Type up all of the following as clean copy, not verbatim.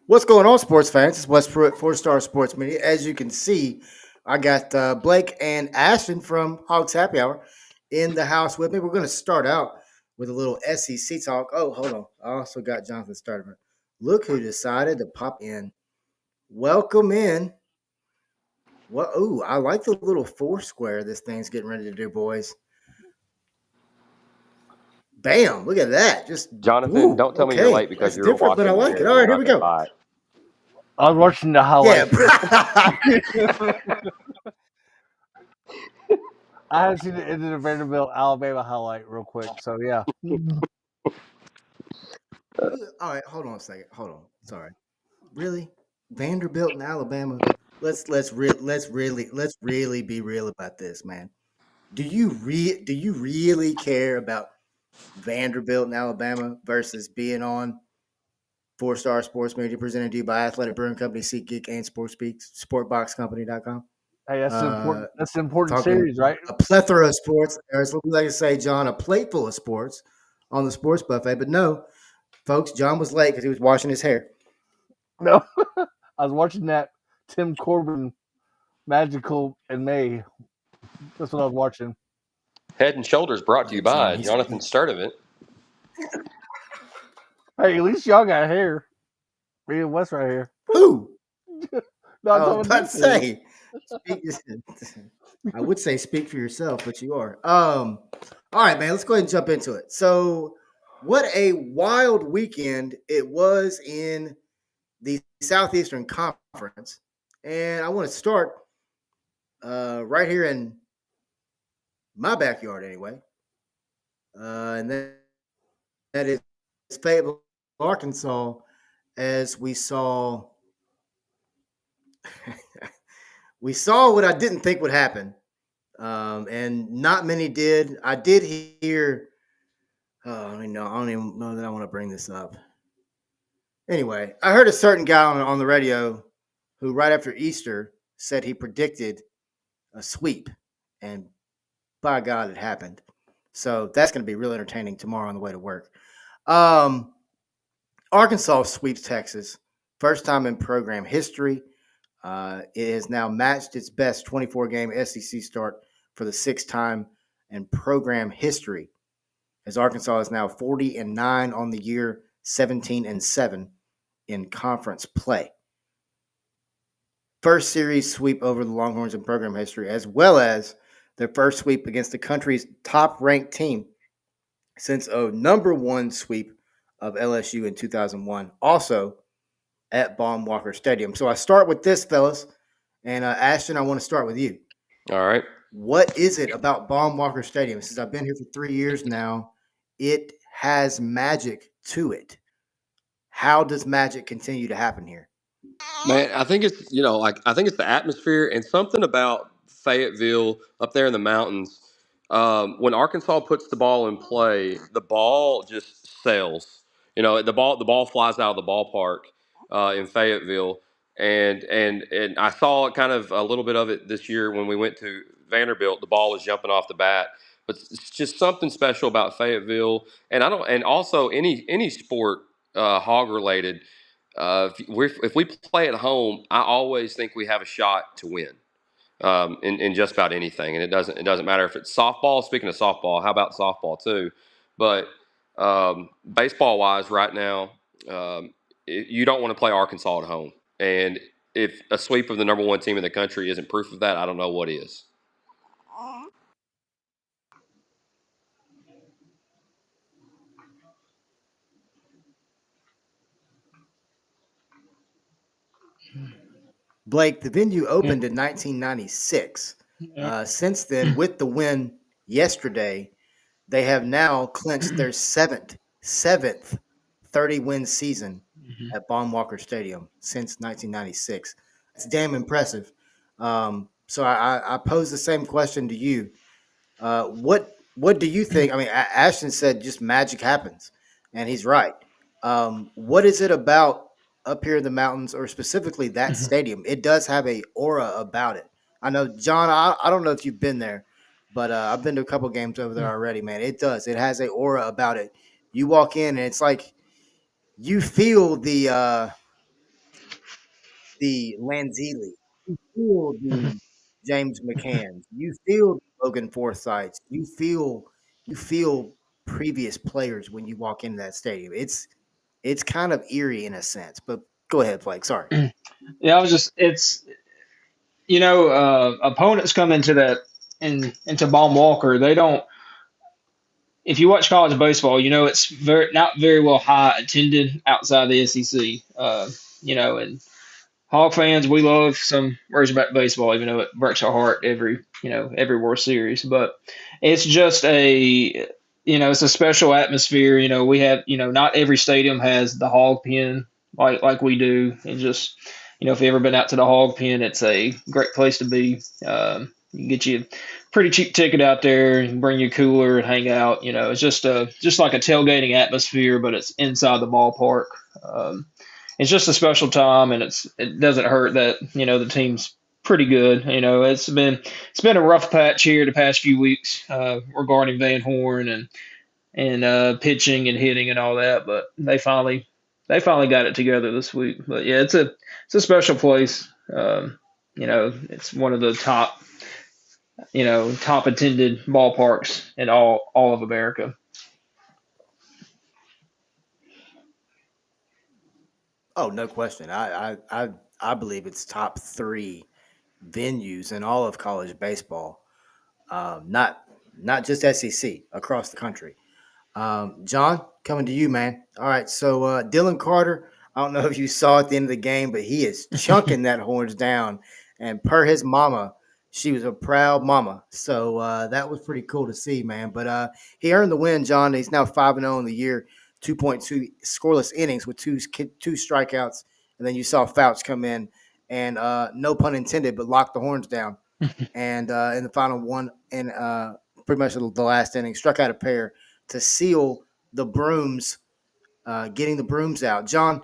What's going on, sports fans? It's West Pruitt, 4-Star Sports Media. As you can see, I got Blake and Ashton from Hogs Happy Hour in the house with me. We're going to start out with a little SEC talk. Oh, hold on. I also got Jonathan Starter. Look who decided to pop in. Welcome in. Well, ooh, I like the little four square this thing's getting ready to do, boys. Bam! Look at that. Just Jonathan, woo. don't tell me you're Okay, late because that's you were different, but I watching like it. your All right, here we Kentucky go. fight. I was watching the highlights. Yeah. I had seen the Vanderbilt Alabama highlight real quick. So yeah. All right, hold on a second. Hold on. Sorry. Really? Vanderbilt and Alabama. Let's really be real about this, man. Do you really care about Vanderbilt and Alabama versus being on 4-Star Sports Media presented to you by Athletic Brewing Company, SeatGeek, and SportBoxCompany.com? Hey, that's an Uh, important. That's an important talking series, right? a plethora of sports, or as we like to say, John, a plate full of sports on the sports buffet. But no, folks, John was late because he was washing his hair. No, I was watching that Tim Corbin magical in May. That's what I was watching. Head and Shoulders brought to Yeah, you John. by Jonathan Sturdivant. Hey, at least y'all got hair. Me and Wes right here. Who? No, I I'm was talking about about to this. say. Speak, I would say speak for yourself, but you are. All right, man. Let's go ahead and jump into it. So, what a wild weekend it was in the Southeastern Conference, and I want to start right here in my backyard, anyway, and that is Fayetteville, Arkansas, as we saw. We saw what I didn't think would happen, and not many did. I did hear. Oh, I don't even know that I want to bring this up. Anyway, I heard a certain guy on the radio who, right after Easter, said he predicted a sweep, and by God, it happened. So that's going to be real entertaining tomorrow on the way to work. Um, Arkansas sweeps Texas, first time in program history. It has now matched its best 24-game SEC start for the sixth time in program history, as Arkansas is now 40-9 on the year, 17-7 in conference play. First series sweep over the Longhorns in program history, as well as their first sweep against the country's top-ranked team since a number one sweep of LSU in 2001, also at Baum-Walker Stadium. So I start with this, fellas, and Ashton, I want to start with you. All right. What is it about Baum-Walker Stadium? Since I've been here for 3 years now, it has magic to it. How does magic continue to happen here? Man, I think it's I think it's the atmosphere and something about Fayetteville up there in the mountains. When Arkansas puts the ball in play, the ball just sails. The ball flies out of the ballpark in Fayetteville, and I saw kind of a little bit of it this year when we went to Vanderbilt. The ball was jumping off the bat, but it's just something special about Fayetteville, and also any sport hog related. If we play at home, I always think we have a shot to win in just about anything, and it doesn't matter if it's softball. Speaking of softball, how about softball too? But baseball wise, right now, you don't want to play Arkansas at home, and if a sweep of the number one team in the country isn't proof of that, I don't know what is. Blake, the venue opened in 1996. Since then, with the win yesterday, they have now clinched their seventh 30-win season at Baum-Walker Stadium since 1996. It's damn impressive. So I pose the same question to you. What do you think? I mean, Ashton said just magic happens, and he's right. What is it about up here in the mountains, or specifically that stadium? It does have a aura about it. I know, John. I don't know if you've been there, but I've been to a couple games over there already. Man, it does. It has a aura about it. You walk in, and it's like you feel the Lanzini. You feel the James McCanns. You feel Logan Forsythes. You feel previous players when you walk into that stadium. It's kind of eerie in a sense. But go ahead, Blake. Sorry. Yeah, I was just it's opponents come into into Baum Walker. They don't. If you watch college baseball, it's very not very well high attended outside the SEC. And Hog fans, we love some Razorback baseball, even though it breaks our heart every World Series. But it's just it's a special atmosphere. We have, not every stadium has the Hog Pen like we do, and just, if you've ever been out to the Hog Pen, it's a great place to be. You can get you a pretty cheap ticket out there and bring your cooler and hang out. It's just like a tailgating atmosphere, but it's inside the ballpark. Um, it's just a special time, and it doesn't hurt that the team's pretty good. It's been a rough patch here the past few weeks regarding Van Horn and pitching and hitting and all that, but they finally got it together this week. But yeah, it's a special place. It's one of the top attended ballparks in all of America. Oh, no question. I believe it's top three venues in all of college baseball. Not just SEC across the country. John, coming to you, man. All right, so Dylan Carter. I don't know if you saw at the end of the game, but he is chunking that horns down. And per his mama, she was a proud mama. So that was pretty cool to see, man. But he earned the win, John. He's now 5-0 in the year, 2.2 scoreless innings with two strikeouts. And then you saw Fouch come in and no pun intended, but lock the horns down. And in the final one, and pretty much the last inning, struck out a pair to seal the brooms, getting the brooms out. John,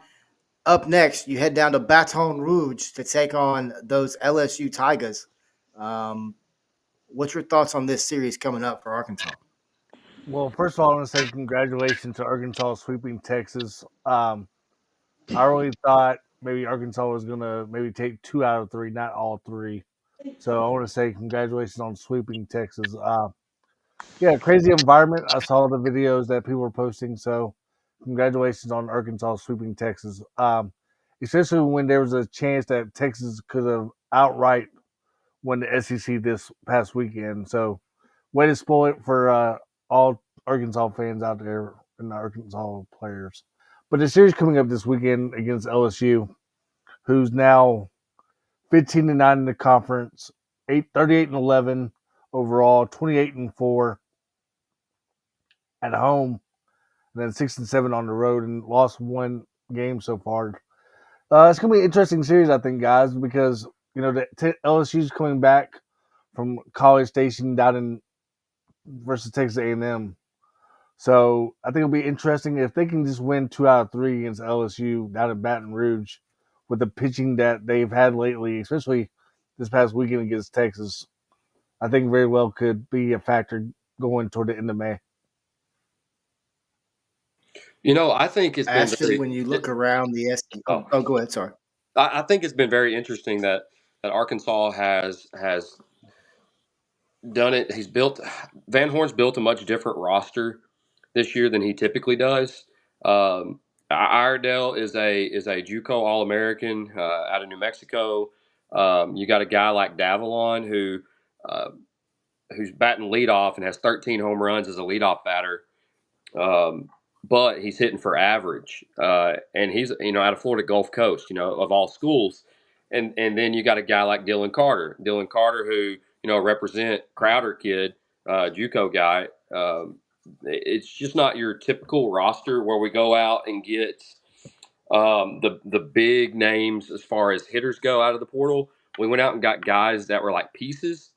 up next, you head down to Baton Rouge to take on those LSU Tigers. Um, what's your thoughts on this series coming up for Arkansas? Well, first of all, I want to say congratulations to Arkansas sweeping Texas. I really thought maybe Arkansas was going to maybe take 2 out of 3, not all three. So I want to say congratulations on sweeping Texas. Yeah, crazy environment. I saw the videos that people were posting. So congratulations on Arkansas sweeping Texas. Especially when there was a chance that Texas could have outright won the SEC this past weekend. So way to spoil it for all Arkansas fans out there and the Arkansas players. But the series coming up this weekend against LSU, who's now 15-9 in the conference, 38-11 overall, 28-4 at home, and then 6-7 on the road, and lost one game so far. It's gonna be an interesting series, I think, guys, because LSU's coming back from College Station down in versus Texas A&M. So I think it'll be interesting if they can just win 2 out of 3 against LSU down in Baton Rouge with the pitching that they've had lately, especially this past weekend against Texas. I think very well could be a factor going toward the end of May. I think it's been Ashton, very. when you look around the SEC, oh, go ahead. Sorry. I think it's been very interesting that Arkansas has done it. Van Horn's built a much different roster this year than he typically does. Iredell is a JUCO All American out of New Mexico. You got a guy like Davalon uh, who's batting leadoff and has 13 home runs as a leadoff batter. Um, but he's hitting for average, and he's out of Florida Gulf Coast, of all schools, and then you got a guy like Dylan Carter, who represent Crowder kid, JUCO guy. It's just not your typical roster where we go out and get the big names as far as hitters go out of the portal. We went out and got guys that were like pieces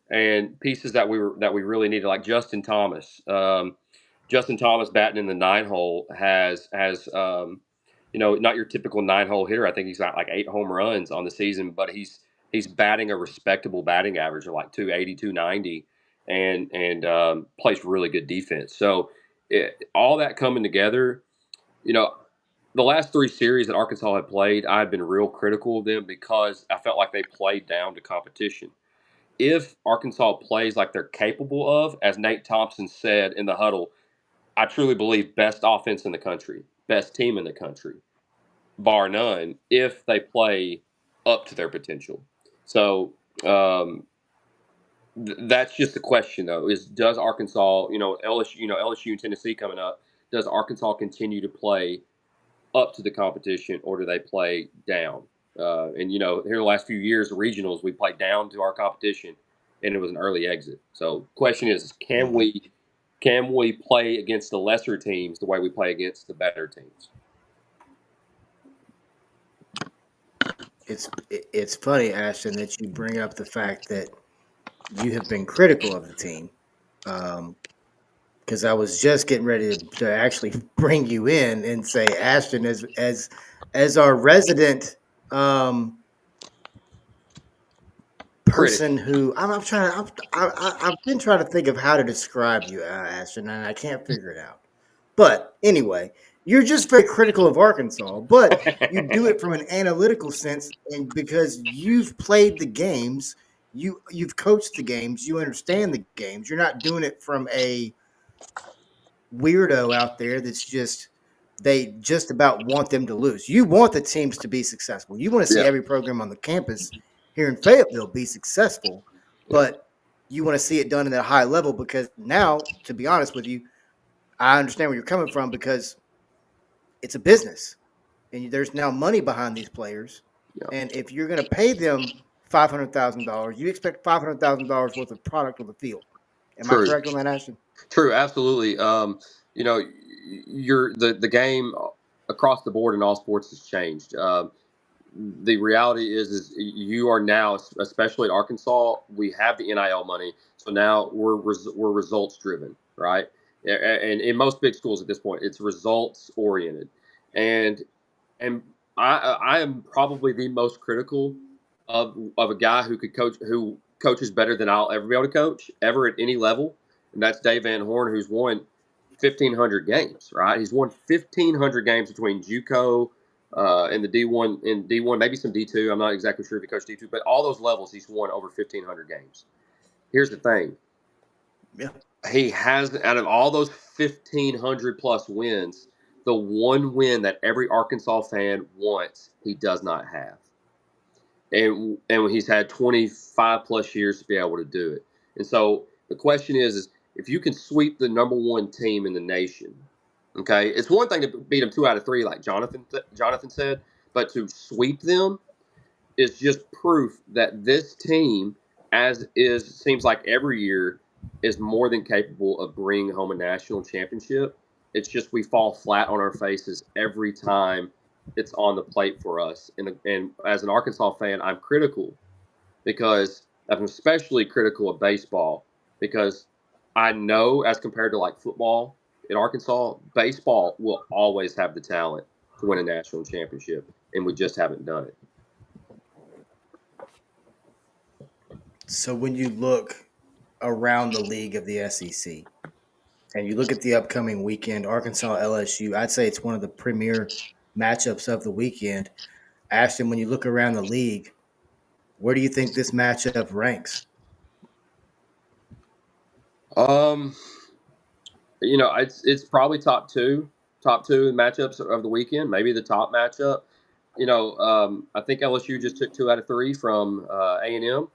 and pieces that we really needed, like Justin Thomas. Justin Thomas batting in the 9 hole has not your typical 9 hole hitter. I think he's got like 8 home runs on the season, but he's batting a respectable batting average of like 280, 290, and plays really good defense. So all that coming together, you know, the last 3 series that Arkansas had played, I had been real critical of them because I felt like they played down to competition. If Arkansas plays like they're capable of, as Nate Thompson said in the huddle, I truly believe best offense in the country, best team in the country, bar none, if they play up to their potential. So that's just the question, though: is does Arkansas, LSU and Tennessee coming up, does Arkansas continue to play up to the competition, or do they play down? And here the last few years, the regionals, we played down to our competition, and it was an early exit. So, question is, Mhm. can we play against the lesser teams the way we play against the better teams? It's funny, Ashton, that you bring up the fact that you have been critical of the team, because I was just getting ready to actually bring you in and say, Ashton, as our resident um, Critic. person who I'm trying to I've been trying to think of how to describe you, Ashton, and I can't figure it out. But anyway, you're just very critical of Arkansas, but you do it from an analytical sense, and because you've played the games, you've coached the games, you understand the games. You're not doing it from a weirdo out there that's just they just about want them to lose. You want the teams to be successful. You want to see Yeah, every program on the campus here in Fayetteville be successful, yeah, but you want to see it done at a high level because now, to be honest with you, I understand where you're coming from because it's a business and there's now money behind these players. yeah. And if you're going to pay them $500,000, you expect $500,000 worth of product on the field. Am I True, correct on that, Ashton? true, absolutely. The game across the board in all sports has changed. The reality is you are now, especially at Arkansas, we have the NIL money, so now we're results driven, right? And in most big schools at this point, it's results oriented, and and I am probably the most critical of a guy who coaches better than I'll ever be able to coach ever at any level, and that's Dave Van Horn, who's won 1,500 games. Right, he's won 1,500 games between JUCO and the D1, maybe some D2. I'm not exactly sure if he coached D2, but all those levels he's won over 1,500 games. Here's the thing: Yeah. he has, out of all those 1,500 plus wins, the one win that every Arkansas fan wants, he does not have. And he's had 25 plus years to be able to do it. And so the question is if you can sweep the number one team in the nation, okay, it's one thing to beat them 2 out of 3, like Jonathan said, but to sweep them is just proof that this team, as is seems like every year, is more than capable of bringing home a national championship. It's just we fall flat on our faces every time it's on the plate for us. And as an Arkansas fan, I'm critical because I'm especially critical of baseball because I know, as compared to like football in Arkansas, baseball will always have the talent to win a national championship, and we just haven't done it. So when you look around the league of the SEC and you look at the upcoming weekend, Arkansas LSU, I'd say it's one of the premier matchups of the weekend. Ashton, when you look around the league, where do you think this matchup ranks? Um, it's probably top two matchups of the weekend, maybe the top matchup. I think LSU just took 2 out of 3 from A&M,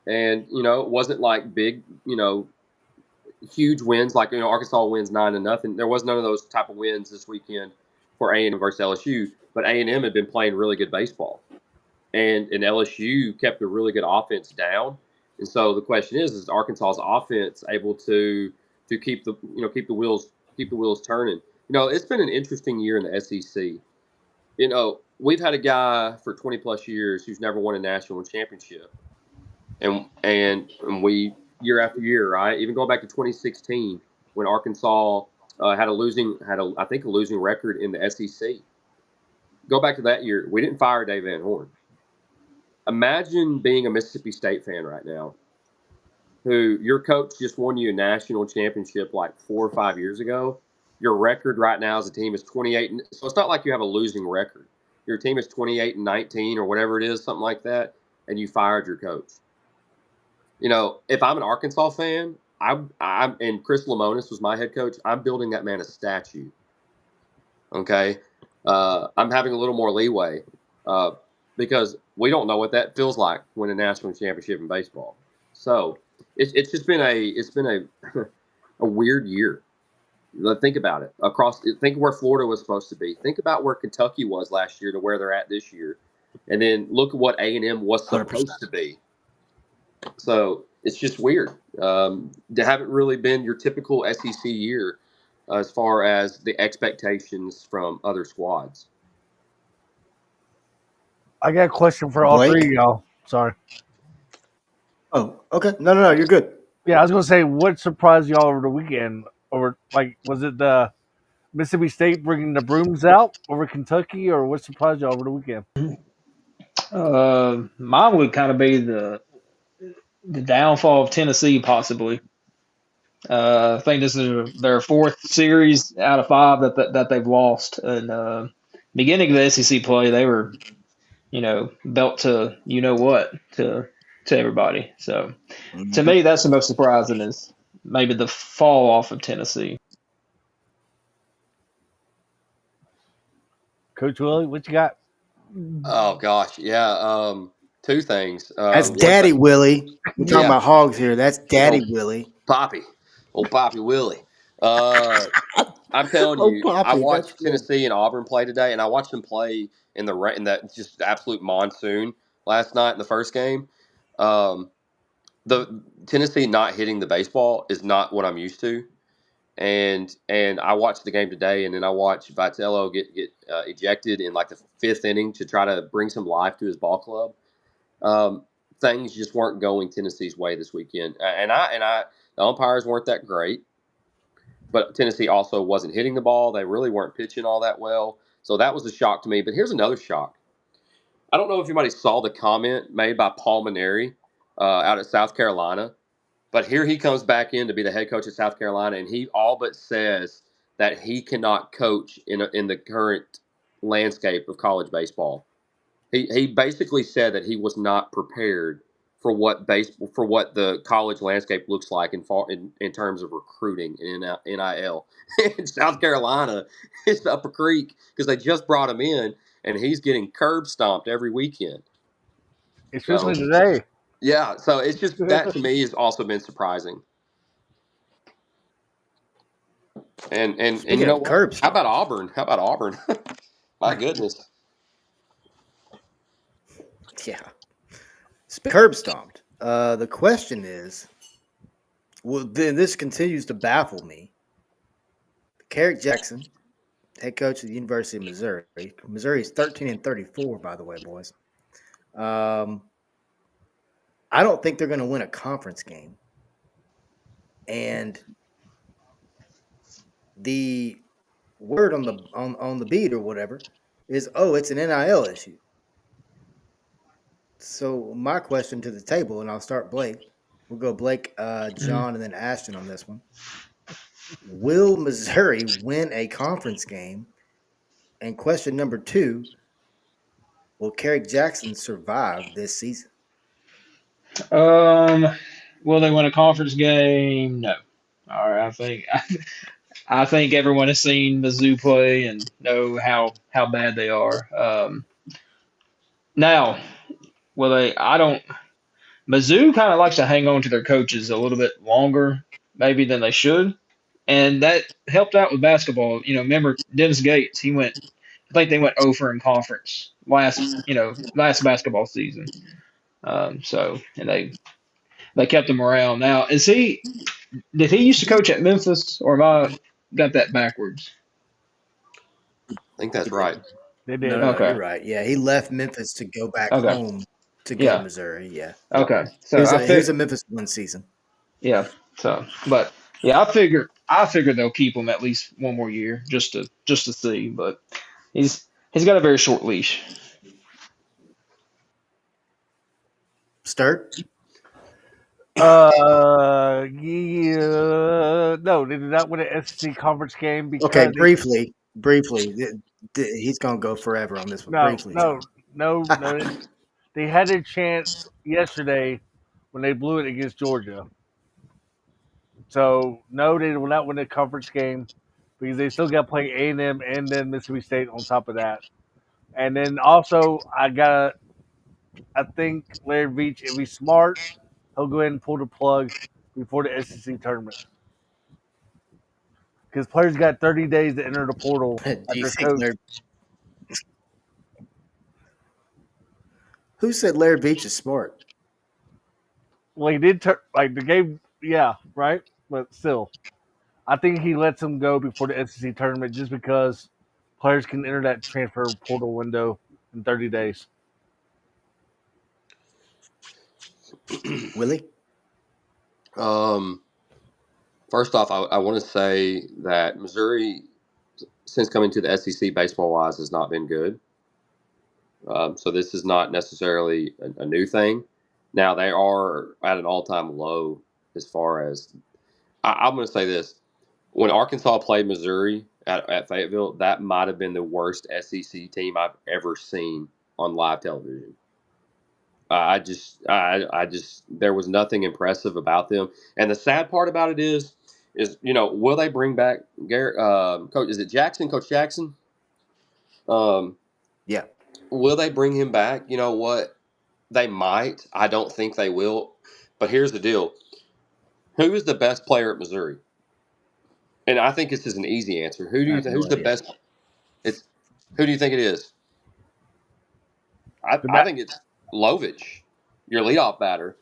and it wasn't like big, huge wins like Arkansas wins 9-0. There was none of those type of wins this weekend for A&M versus LSU, but A&M had been playing really good baseball, and LSU kept a really good offense down. And so the question is Arkansas's offense able to keep the wheels turning? It's been an interesting year in the SEC. We've had a guy for 20 plus years who's never won a national championship, and we year after year, right? Even going back to 2016 when Arkansas I think a losing record in the SEC. Go back to that year, we didn't fire Dave Van Horn. Imagine being a Mississippi State fan right now, who your coach just won you a national championship like 4 or 5 years ago. your record right now as a team is 28. So it's not like you have a losing record. Your team is 28-19 or whatever it is, something like that, and you fired your coach. If I'm an Arkansas fan, I'm and Chris Lemonis was my head coach. I'm building that man a statue. Okay, I'm having a little more leeway because we don't know what that feels like winning a national championship in baseball. So it's just been a a weird year. Think about it. Think where Florida was supposed to be. Think about where Kentucky was last year to where they're at this year, and then look at what A&M was 100%. supposed to be. So it's just weird. They haven't really been your typical SEC year as far as the expectations from other squads. I got a question for all Blake? three of y'all. Sorry. Oh, okay. No, you're good. Yeah, I was gonna say, what surprised y'all over the weekend? Or was it the Mississippi State bringing the brooms out over Kentucky, or what surprised y'all over the weekend? Mine would kind of be the downfall of Tennessee, possibly. I think this is their fourth series out of five that they've lost. And beginning of the SEC play, they were, belt to what to everybody. So to me, that's the most surprising is maybe the fall off of Tennessee. Coach Willie, what you got? Oh gosh, yeah. Two things. That's Daddy Willie. We're talking Yeah. about Hogs here. That's Daddy Willie. Poppy, old Poppy Willie. I'm telling Oh, you, Poppy, I that's watched good. Tennessee and Auburn play today, and I watched them play in that just absolute monsoon last night in the first game. The Tennessee not hitting the baseball is not what I'm used to, and I watched the game today, and then I watched Vitello get ejected in like the fifth inning to try to bring some life to his ball club. Things just weren't going Tennessee's way this weekend, and the umpires weren't that great. But Tennessee also wasn't hitting the ball. They really weren't pitching all that well. So that was a shock to me. But here's another shock. I don't know if anybody saw the comment made by Paul Maneri out at South Carolina, but here he comes back in to be the head coach of South Carolina, and he all but says that he cannot coach in the current landscape of college baseball. He basically said that he was not prepared for what the college landscape looks like in terms of recruiting and NIL. In South Carolina, it's up a creek because they just brought him in, and he's getting curb stomped every weekend. Especially today. Yeah, so it's just that to me has also been surprising. And you know what? How about Auburn? My goodness. Yeah. Curb stomped. The question is, well, then this continues to baffle me. Carrick Jackson, head coach of the University of Missouri. Missouri is 13-34, by the way, boys. I don't think they're going to win a conference game. And the word on the beat or whatever is, it's an NIL issue. So my question to the table, and I'll start Blake. We'll go Blake, John, and then Ashton on this one. Will Missouri win a conference game? And question number 2, will Carrick Jackson survive this season? Will they win a conference game? No. All right, I think everyone has seen Mizzou play and know how bad they are. Now, will they? I don't. Mizzou kind of likes to hang on to their coaches a little bit longer, maybe than they should, and that helped out with basketball. Remember Dennis Gates? He went. I think they went over in conference last basketball season. So and they kept him around. Now, did he used to coach at Memphis, or am I got that backwards? I think that's right. They did. No, Okay. you're right. Yeah, he left Memphis to go back Okay. home to go to Missouri. Yeah. Okay. So He was a Memphis one season. Yeah. So, but yeah, I figure they'll keep him at least one more year just to see. But he's got a very short leash. Sturt? Yeah, no, they did not win an SEC conference game Okay, because briefly, he's gonna go forever on this one. no, Briefly, no, John. no, no. They had a chance yesterday when they blew it against Georgia. So no, they will not win a conference game because they still got to play A&M and then Mississippi State on top of that. And then also I think Larry Beach, if he's smart, he'll go ahead and pull the plug before the SEC tournament because players got 30 days to enter the portal Do at you their think coach. Larry? Who said Larry Beach is smart? Well, he did like the game, yeah, right. But still, I think he lets them go before the SEC tournament just because players can enter that transfer portal window in 30 days. Willie? Um, First off, I want to say that Missouri, since coming to the SEC baseball wise, has not been good. So this is not necessarily a new thing. Now they are at an all time low as far as I'm going to say this: when Arkansas played Missouri at Fayetteville, that might have been the worst SEC team I've ever seen on live television. I just, there was nothing impressive about them. And the sad part about it is will they bring back Garrett? Coach, is it Jackson? Coach Jackson? Um, Yeah. will they bring him back? You know what? They might. I don't think they will. But here's the deal: who is the best player at Missouri? And I think this is an easy answer. Who do I you? have no Who's the idea. best? It's who do you think it is? The I think it's Lovich, your leadoff batter.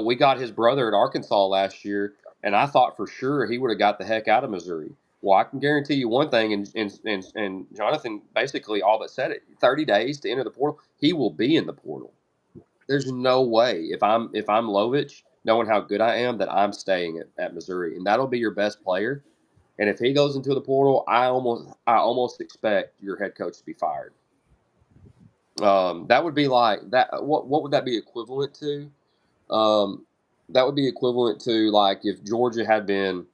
We got his brother at Arkansas last year, and I thought for sure he would have got the heck out of Missouri. Well, I can guarantee you one thing, and Jonathan basically all but said it: 30 days to enter the portal. He will be in the portal. There's no way if I'm Lovich, knowing how good I am, that I'm staying at Missouri, and that'll be your best player. And if he goes into the portal, I almost expect your head coach to be fired. That would be like that. What would that be equivalent to? Um, that would be equivalent to like if Georgia had been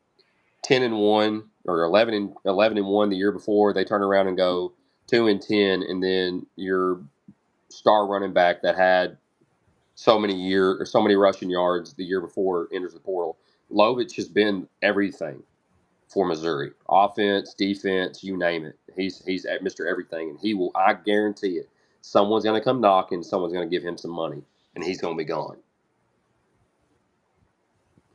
10-1 or 11-1 the year before, they turn around and go 2-10, and then your star running back that had so many rushing yards the year before enters the portal. Lovich has been everything for Missouri. Offense, defense, you name it. He's at Mr. Everything, and he will. I guarantee it. Someone's going to come knocking. Someone's going to give him some money, and he's going to be gone.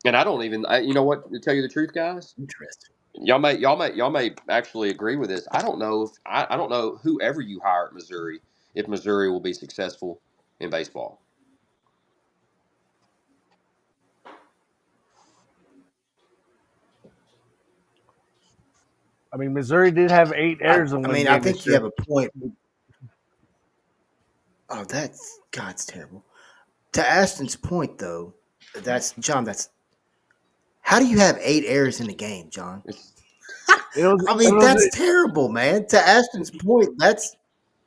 And I don't even. You know what? To tell you the truth, guys, Interesting. y'all may actually agree with this. I don't know if I don't know whoever you hire at Missouri if Missouri will be successful in baseball. I mean, Missouri did have 8 errors in I one mean, I game this think you have year. a point. Oh, that's God's terrible. To Ashton's point, though, that's John. That's how do you have 8 errors in the game, John? It's, It was, I it mean, was that's terrible, man. To Ashton's point, that's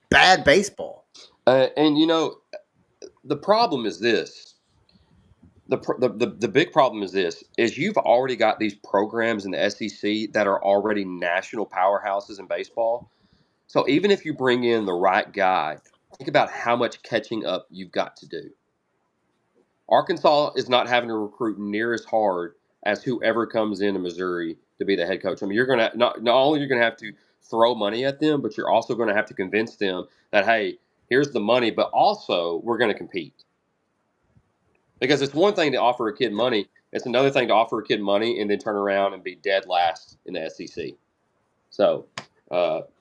bad baseball. and the problem is this. The big problem is this: is you've already got these programs in the SEC that are already national powerhouses in baseball. So even if you bring in the right guy, think about how much catching up you've got to do. Arkansas is not having to recruit near as hard as whoever comes into Missouri to be the head coach. I mean, you're gonna not only you're gonna have to throw money at them, but you're also going to have to convince them that hey, here's the money, but also we're going to compete. Because it's one thing to offer a kid money, it's another thing to offer a kid money and then turn around and be dead last in the SEC. So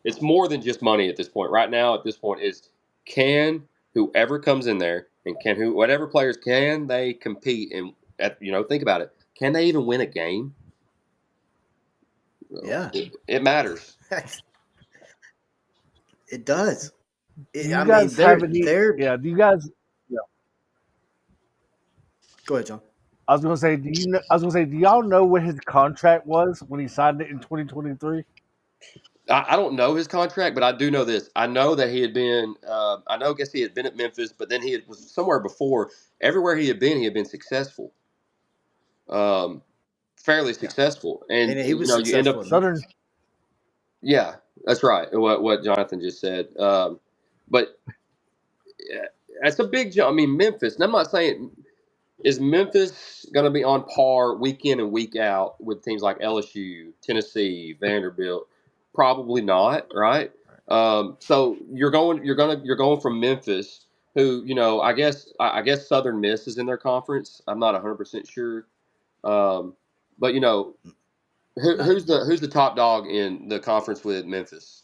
it's more than just money at this point. Right now, at this point, is can whoever comes in there and whatever players can they compete and think about it. Can they even win a game? Yeah, It matters. it does. do you I mean, guys have any? they're. Yeah, do you guys? Yeah, Go ahead, John. I was gonna say, do you? Know, I was gonna say, do y'all know what his contract was when he signed it in 2023? I don't know his contract, but I do know this. I know that he had been. I know. I guess he had been at Memphis, but then was somewhere before. Everywhere he had been successful. fairly Yeah. successful, and And he was you end up. successful at Southern. Memphis. Yeah, that's right. What Jonathan just said. But that's a big jump. I mean, Memphis. And I'm not saying is Memphis going to be on par week in and week out with teams like LSU, Tennessee, Vanderbilt. Probably not, right? So you're going from Memphis, who I guess Southern Miss is in their conference. I'm not 100% sure, but Not anymore. who's the top dog in the conference with Memphis?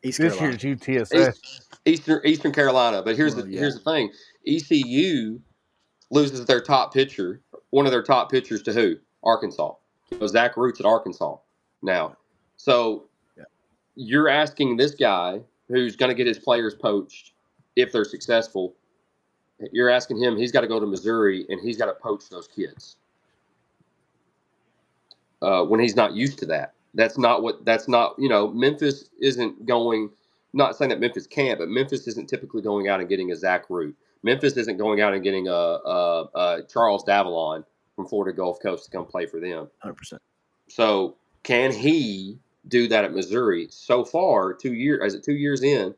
East This Carolina. year's UTSA. Eastern Carolina. But here's the Well, yeah. here's the thing: ECU loses their top pitcher, one of their top pitchers to who? Arkansas. Zach Roots at Arkansas now. So Yeah. you're asking this guy who's going to get his players poached if they're successful. You're asking him. He's got to go to Missouri and he's got to poach those kids when he's not used to that. That's not what. That's not. Memphis isn't going. Not saying that Memphis can't, but Memphis isn't typically going out and getting a Zach Root. Memphis isn't going out and getting a Charles Davalon from Florida Gulf Coast to come play for them. 100%. So can he do that at Missouri? So far, 2 years. Is it 2 years in?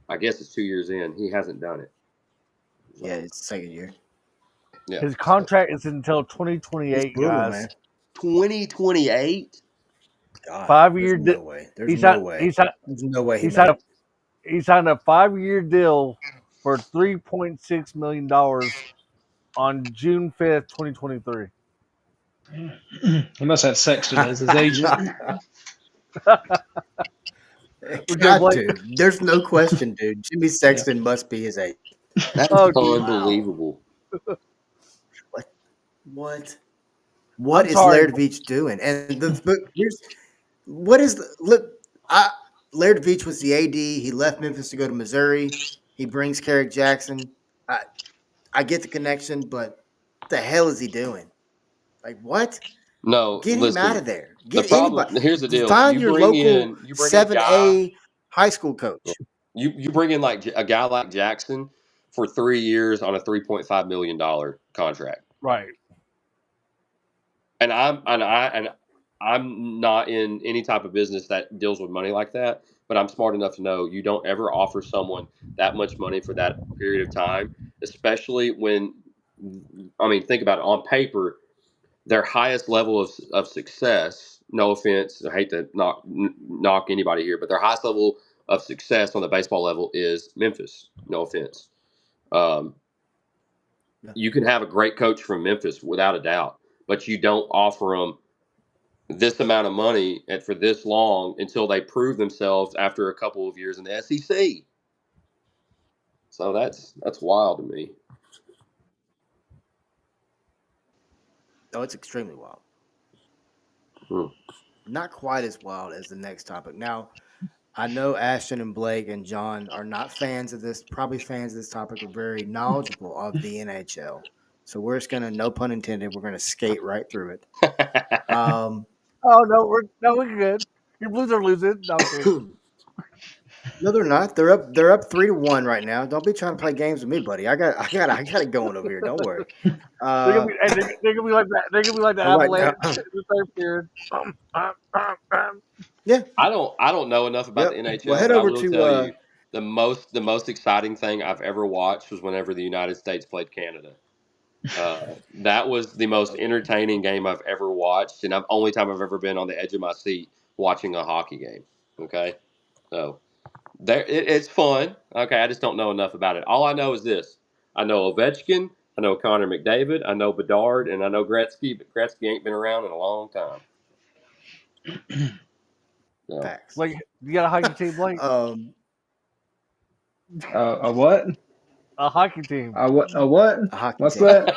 I guess it's 2 years in. He hasn't done it. So, Yeah, it's the second year. yeah. His contract is until It's 2028, brutal, guys. man. 2028. God, 5-year. there's no way. There's He's no not. way. He's not. There's no way he He made signed it. a. He signed a 5-year deal for $3.6 million on June 5th, 2023. He must have Sexton as his agent. Okay, Got Blake. to. There's no question, dude. Jimmy Sexton must be his agent. That's Oh, unbelievable. What? I'm What is sorry. Laird Veach doing? And here's what is look. Laird Veach was the AD. He left Memphis to go to Missouri. He brings Carrick Jackson. I get the connection, but what the hell is he doing? Like what? No, Get him out listen. of there. The Get problem anybody. here's the deal. Find your local You bring in a guy. 7A high school coach. You bring in like a guy like Jackson for 3 years on a $3.5 million contract. Right. And I'm not in any type of business that deals with money like that, but I'm smart enough to know you don't ever offer someone that much money for that period of time, especially when think about it on paper, their highest level of success, no offense, I hate to knock anybody here, but their highest level of success on the baseball level is Memphis. No offense. Um, Yeah. you can have a great coach from Memphis without a doubt, but you don't offer them this amount of money and for this long until they prove themselves after a couple of years in the SEC. So that's wild to me. Oh, it's extremely wild. Hmm. Not quite as wild as the next topic. Now, I know Ashton and Blake and John are not fans of this, probably fans of this topic, are very knowledgeable of the NHL. So we're just going to, no pun intended, we're going to skate right through it. Oh no, we're good. Your Blues are losing. No, I'm kidding. No, they're not. They're up 3-1 right now. Don't be trying to play games with me, buddy. I got it going over here. Don't worry. They're gonna be like that. They're gonna be like the All right, now, Avalanche in the third period. yeah. I don't know enough about Yep. the Well, NHL, head but I over will to tell you the most exciting thing I've ever watched was whenever the United States played Canada. That was the most entertaining game I've ever watched, and only time I've ever been on the edge of my seat watching a hockey game. Okay, so it's fun. Okay, I just don't know enough about it. All I know is this: I know Ovechkin, I know Connor McDavid, I know Bedard, and I know Gretzky. But Gretzky ain't been around in a long time. So. facts. Like you got a hockey team, Blake? A what? A hockey team. A what? A what? A hockey What's team. that?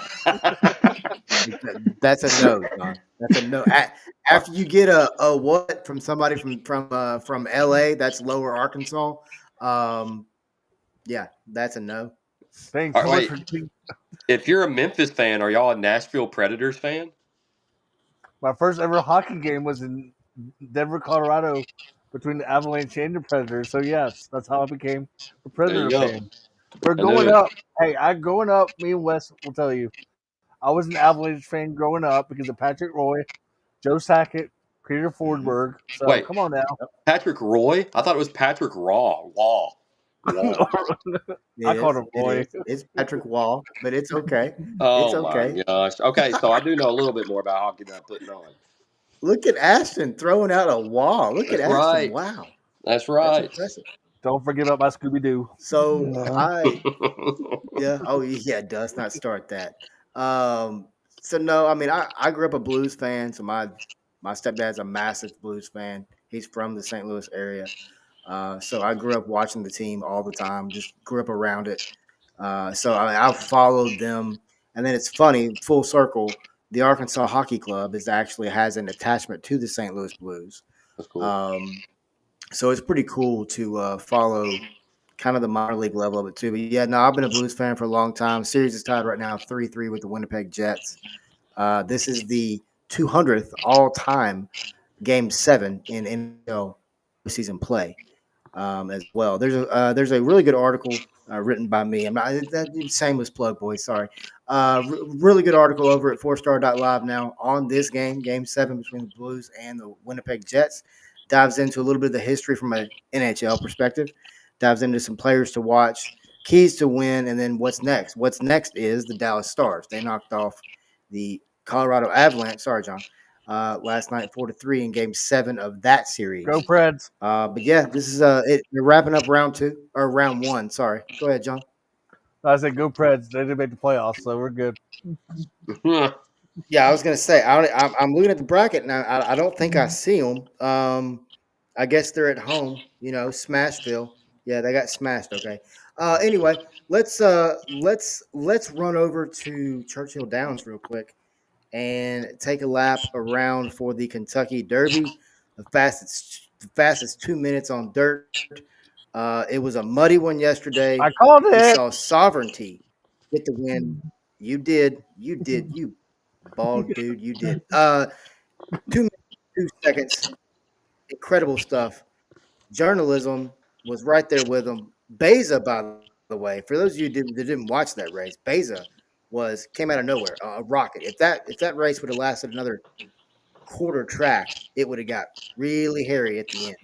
That's a no, John. That's a no. After you get a what from somebody from LA, that's Lower Arkansas. Yeah, that's a no. Thanks All so right, much for being if you're a Memphis fan, are y'all a Nashville Predators fan? my first ever hockey game was in Denver, Colorado, between the Avalanche and the Predators. So yes, that's how I became a There you Predator go. fan. We're I knew going it. up. Hey, growing up, me and Wes will tell you, I was an Avalanche fan growing up because of Patrick Roy, Joe Sakic, Peter Mhm. Forsberg. So Wait, come on now. Yep. Patrick Roy? I thought it was Patrick Raw. Wall. I It called is. him It Roy. is. It's Patrick Wall, but it's okay. It's Oh my okay. gosh. Okay, so I do know a little bit more about hockey than I'm putting on. Look at Ashton throwing out a wall. Look at That's Ashton. right. Wow. That's That's right. impressive. Don't forget about my Scooby Doo. So No. yeah. Oh, yeah. Does not start that. Um, so no, I mean, I grew up a Blues fan. So my stepdad's a massive Blues fan. He's from the St. Louis area. So I grew up watching the team all the time. Just grew up around it. I've followed them, and then it's funny. Full circle. The Arkansas Hockey Club is actually has an attachment to the St. Louis Blues. That's cool. Um, so it's pretty cool to follow kind of the minor league level of it too. But yeah, no, I've been a Blues fan for a long time. Series is tied right now 3-3 with the Winnipeg Jets. This is the 200th all time Game 7 in NHL season play as well. There's a really good article written by me. I'm not that shameless plug, boys. Sorry. Really good article over at fourstar.live now on this game, Game 7 between the Blues and the Winnipeg Jets. Dives into a little bit of the history from an NHL perspective. Dives into some players to watch, keys to win, and then what's next. What's next is the Dallas Stars. They knocked off the Colorado Avalanche. Sorry, John. Last night, 4-3 in Game 7 of that Go series. Preds. But yeah, this is we're wrapping up round 2 or round 1. Sorry, go ahead, John. I said go Preds. They didn't make the playoffs, so we're good. Yeah, I was gonna say I'm looking at the bracket now. I don't think I see them. I guess they're at home. You know, Smashville. Yeah, they got smashed. Okay. Anyway, let's run over to Churchill Downs real quick and take a lap around for the Kentucky Derby. The fastest 2 minutes on dirt. It was a muddy one yesterday. I called We it. saw Sovereignty get the win. You did. You did. You bald dude. You did. 2 minutes, 2 seconds. Incredible stuff. Journalism was right there with them. Beza, by the way, for those of you that didn't watch that race, Beza came out of nowhere, a rocket. If that race would have lasted another quarter track, it would have got really hairy at the end.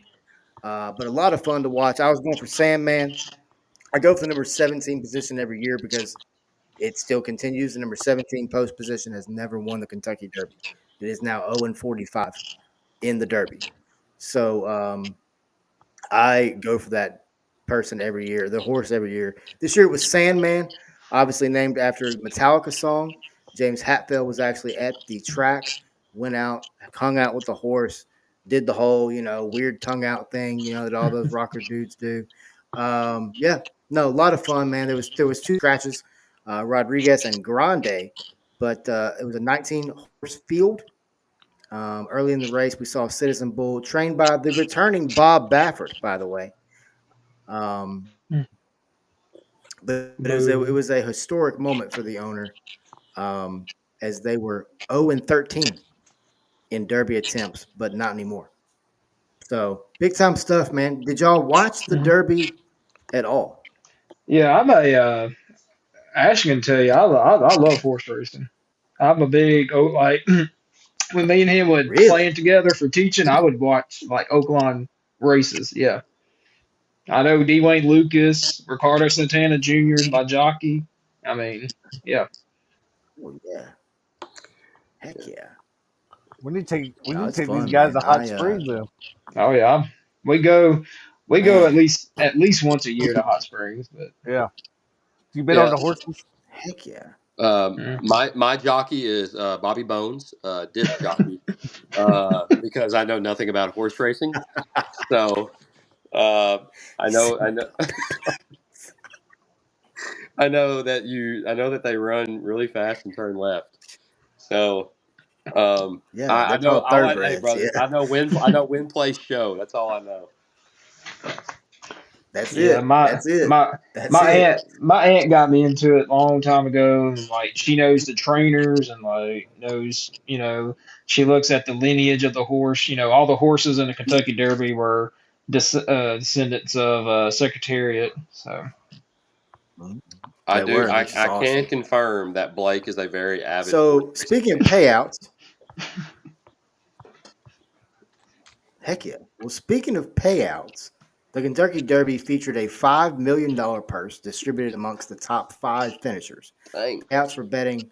But a lot of fun to watch. I was going for Sandman. I go for the number 17 position every year because it still continues. The number 17 post position has never won the Kentucky Derby. It is now 0-45 in the Derby. So I go for that person every year, the horse every year. This year it was Sandman, obviously named after Metallica song. James Hatfield was actually at the track, went out, hung out with the horse, did the whole, weird tongue out thing, that all those rocker dudes do. Yeah, no, a lot of fun, man. There was two scratches, Rodriguez and Grande, but it was a 19 horse field. Early in the race, we saw Citizen Bull trained by the returning Bob Baffert, by the way. Um, but it Boo. was a historic moment for the owner, as they were 0-13 in Derby attempts, but not anymore. So big time stuff, man. Did y'all watch the Mhm. Derby at all? Yeah, I'm a. Ash can tell you, I love horse racing. I'm a big like when me and him would Really? plan together for teaching, I would watch like Oakland races. Yeah, I know Dwayne Lucas, Ricardo Santana Jr. is my jockey. I mean, yeah, Oh yeah, heck yeah. We need to take we No, need it's to take these fun, guys man. to Hot Springs then. oh yeah. We go, we go Man, at least once a year to Hot Springs, but Yeah. You been on Yeah. the horses? heck yeah. mm. My jockey is Bobby Bones, disc jockey, because I know nothing about horse racing. So uh, I know I know that they run really fast and turn left. So Yeah, I they're know called hey thoroughbreds. brother, Yeah, I know when place show. That's all I know. that's Yeah, it. my That's it. my That's my it. aunt my aunt got me into it a long time ago, and like she knows the trainers and like knows she looks at the lineage of the horse. All the horses in the Kentucky Derby were descendants of Secretariat. So Mhm. I They do. were, which is I can awesome. confirm that Blake is a very avid horse So racer speaking of fan. payouts, heck yeah. Well, speaking of payouts, the Kentucky Derby featured a $5 million purse distributed amongst the top 5 finishers. Dang. Payouts for betting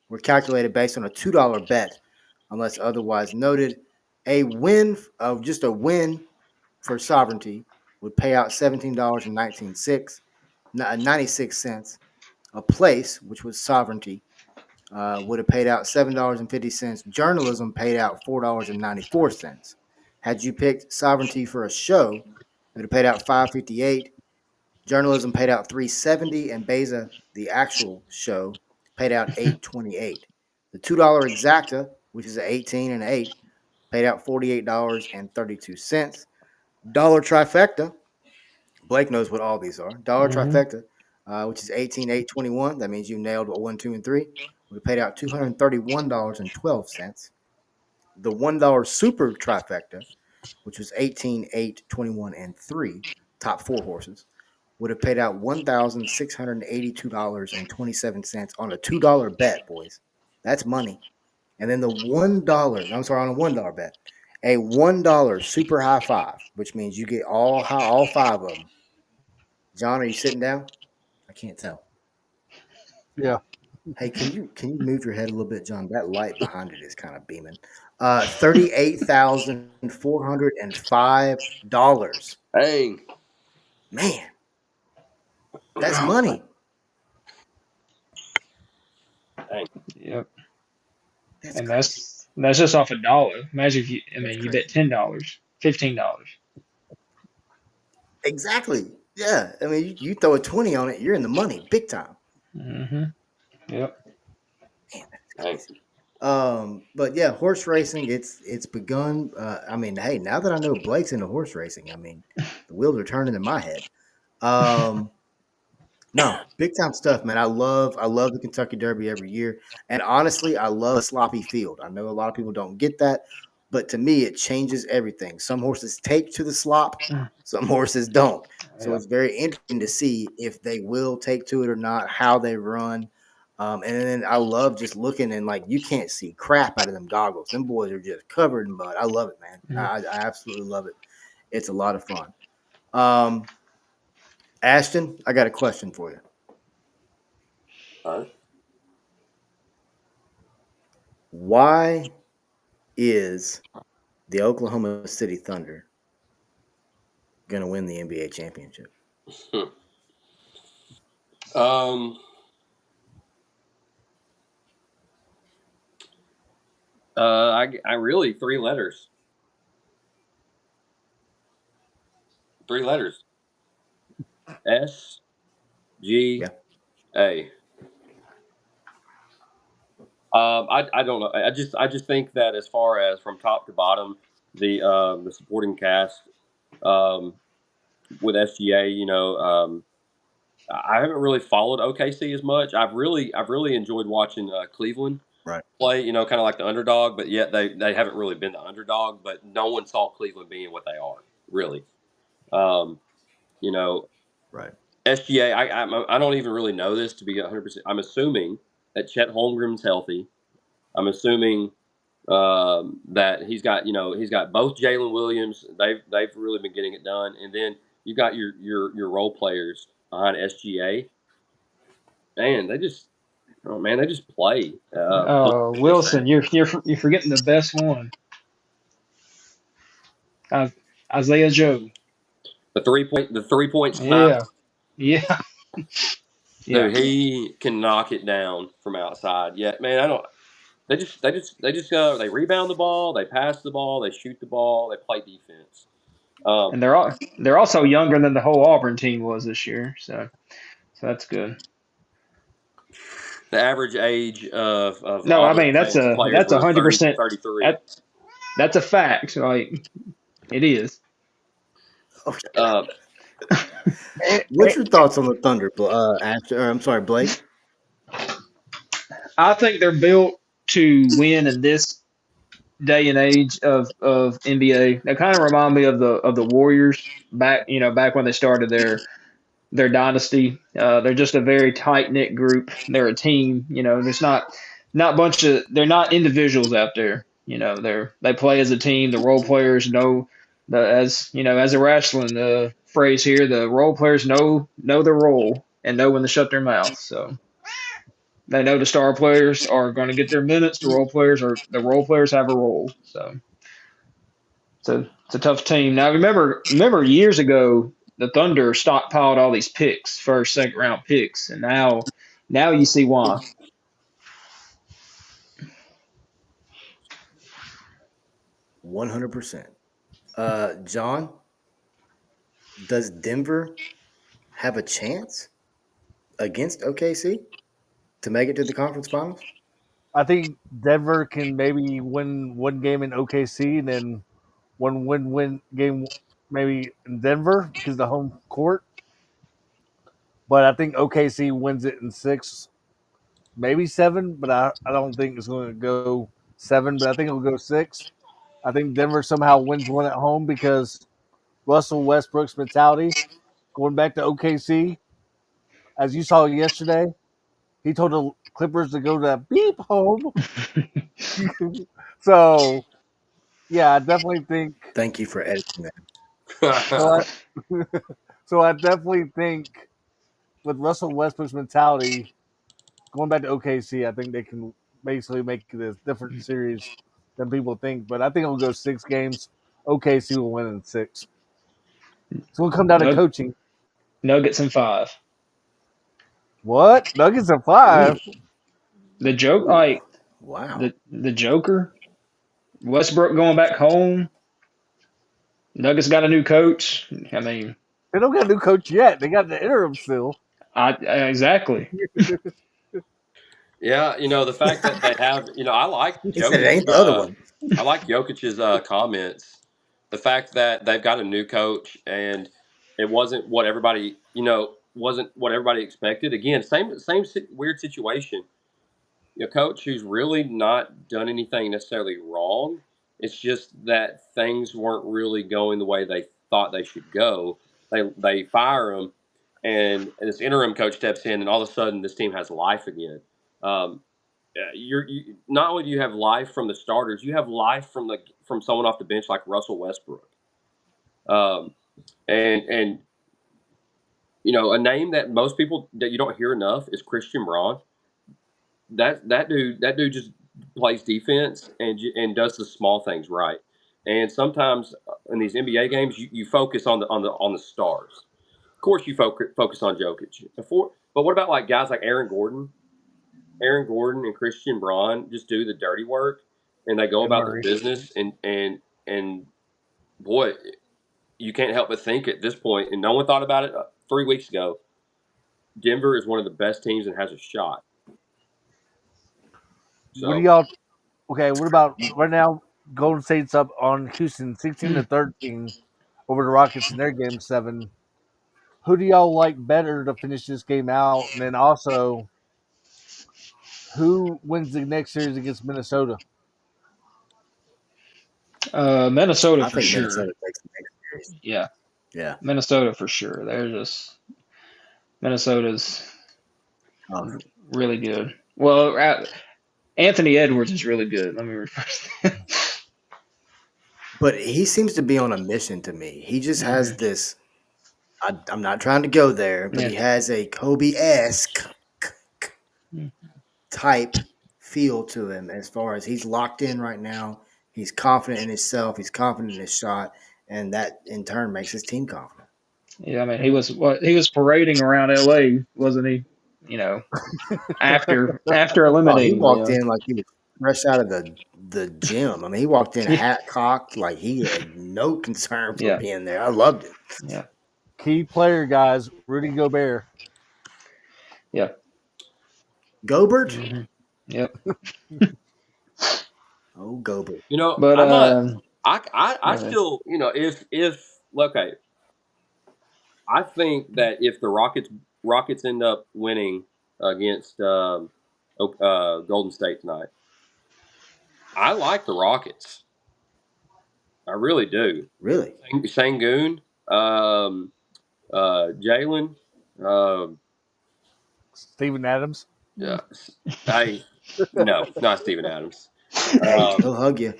were calculated based on a $2 bet, unless otherwise noted. Just a win for sovereignty would pay out $17.96. A place, which was sovereignty, would have paid out $7.50. Journalism paid out $4.94. Had you picked sovereignty for a show, it would have paid out $5.58. Journalism paid out $3.70, and Beza, the actual show, paid out $8.28. The $2 exacta, which is an 18 and an 8, paid out $48.32. Dollar trifecta, Blake knows what all these are. Dollar Hmm. trifecta, which is 18, 8, 21. That means you nailed 1, 2, and 3. We paid out $231.12. The $1 super trifecta, which was 18, 8, 21, and 3, top 4 horses, would have paid out $1,682.27 on a $2 bet, boys. That's money. And then the $1, I'm sorry, on a $1 bet, a $1 super high five, which means you get all 5 of them. John, are you sitting down? I can't tell. Yeah. Hey, can you move your head a little bit, John? That light behind it is kind of beaming. $38,405. Dang. Man, that's money. Dang. Yep. That's And crazy. that's just off $1. Imagine if you, I That's mean, you bet crazy. $10, $15. Exactly. Yeah. I mean, you throw a 20 on it, you're in the money, big time. Hmm. Yep. Man, that's Dang. crazy. But yeah, horse racing, it's begun. I mean, hey, now that I know Blake's into horse racing, I mean, the wheels are turning in my head. Um, No, big time stuff, man. I love the Kentucky Derby every year. And honestly, I love a sloppy field. I know a lot of people don't get that, but to me, it changes everything. Some horses take to the slop, some horses don't. So Yep. it's very interesting to see if they will take to it or not, how they run. And then I love just looking and like you can't see crap out of them goggles. Them boys are just covered in mud. I love it, man. Mhm. I absolutely love it. It's a lot of fun. Um, Ashton, I got a question for you. All right. Why is the Oklahoma City Thunder going to win the NBA championship? Hmm. Um. I really 3 letters. 3 letters. S G Yeah. A. I don't know. I just think that as far as from top to bottom, the supporting cast um, with SGA, I haven't really followed OKC as much. I've really enjoyed watching Cleveland Right. play. Kind of like the underdog, but yet they haven't really been the underdog. But no one saw Cleveland being what they are really. Um, you know, Right. SGA. I don't even really know this to be 100%. I'm assuming that Chet Holmgren's healthy. I'm assuming that he's got both Jalen Williams. They've really been getting it done, and then you got your role players behind SGA. Man, they just play. Plus the Wilson, defense, you're forgetting the best one, uh, Isaiah Joe. the 3 point sniper. Yeah, yeah, yeah. Dude, he can knock it down from outside. Yeah, man, I don't. They rebound the ball, they pass the ball, they shoot the ball, they play defense. Um, And they're also younger than the whole Auburn team was this year, so that's good. the average age of No, I Auburn mean players that's a was hundred 30 percent. 33. That that's a fact. Like it is. Okay. Uh, What's your thoughts on the Thunder, Ashton? Or, I'm sorry, Blake. I think they're built to win in this day and age of NBA. They kind of remind me of the Warriors back back when they started there. their dynasty. They're just a very tight knit group. They're a team. There's not a bunch of they're not individuals out there. They play as a team. The role players know as a wrestling phrase here, the role players know their role and know when to shut their mouth. So they know the star players are going to get their minutes. The role players have a role. So it's a tough team. Now remember years ago the Thunder stockpiled all these picks, first, second round picks, and now you see why. 100%. John, does Denver have a chance against OKC to make it to the conference finals? I think Denver can maybe win one game in OKC and then one win game maybe in Denver because of the home court. But I think OKC wins it in six, maybe seven. But I don't think it's going to go seven. But I think it'll go six. I think Denver somehow wins one at home because Russell Westbrook's mentality going back to OKC, as you saw yesterday, he told the Clippers to go to beep home. So yeah, I definitely think Thank you for editing that. so. I definitely think with Russell Westbrook's mentality going back to OKC, I think they can basically make it a different series than people think. But I think it'll go 6 games. OKC will win in six. So it'll come down to Nug- coaching. Nuggets in five. What? Nuggets at Ooh, 5? The joke, ooh, like wow. the Joker, Westbrook going back home. Nuggets got a new coach. I mean, They don't got a new coach yet. They got the interim still. exactly. Yeah, the fact that they have, I like He said it ain't Jokic's, the other one. I like Jokic's comments. The fact that they've got a new coach and it wasn't what everybody expected. Again, same weird situation. A coach who's really not done anything necessarily wrong. It's just that things weren't really going the way they thought they should go. They fire him, and this interim coach steps in, and all of a sudden this team has life again. Um, not only do you have life from the starters, you have life from someone off the bench like Russell Westbrook. Um, and a name that most people that you don't hear enough is Christian Braun. That dude just plays defense and does the small things right. And sometimes in these NBA games, you focus on the stars. Of course, you focus on Jokic. But what about like guys like Aaron Gordon? Aaron Gordon and Christian Braun just do the dirty work, and they go And about their Murray. business. And boy, you can't help but think at this point, and no one thought about it 3 weeks ago. Denver is one of the best teams and has a shot. What do So y'all okay, what about right now Golden State's up on Houston 16-13 over the Rockets in their game 7. Who do y'all like better to finish this game out? And then also, who wins the next series against Minnesota? Minnesota I for think sure. Minnesota takes the next series. Yeah, Yeah. Minnesota for sure. Minnesota's Tough. really good. Well, Anthony Edwards is really good. Let me rephrase. But he seems to be on a mission to me. He just has Hmm. this. I'm not trying to go there, but Yeah. he has a Kobe esque type feel to him as far as he's locked in right now. He's confident in himself. He's confident in his shot, and that in turn makes his team confident. Yeah, I mean, he was parading around LA, wasn't he? You know, after Oh, he eliminating walked them. in like he was fresh out of the gym. I mean, he walked in Yeah, hat cocked, like he had no concern for yeah, being there. I loved it. yeah. Key player, guys, Rudy Gobert. Yeah. Gobert, Yep. oh Gobert, But I'm not. I go ahead. still, if okay, I think that if the Rockets end up winning against Golden State tonight, I like the Rockets. I really do. really? Sangoon, Jalen. Um, Steven Adams. yeah, I no, not Steven Adams. Hey, Um, he'll hug you.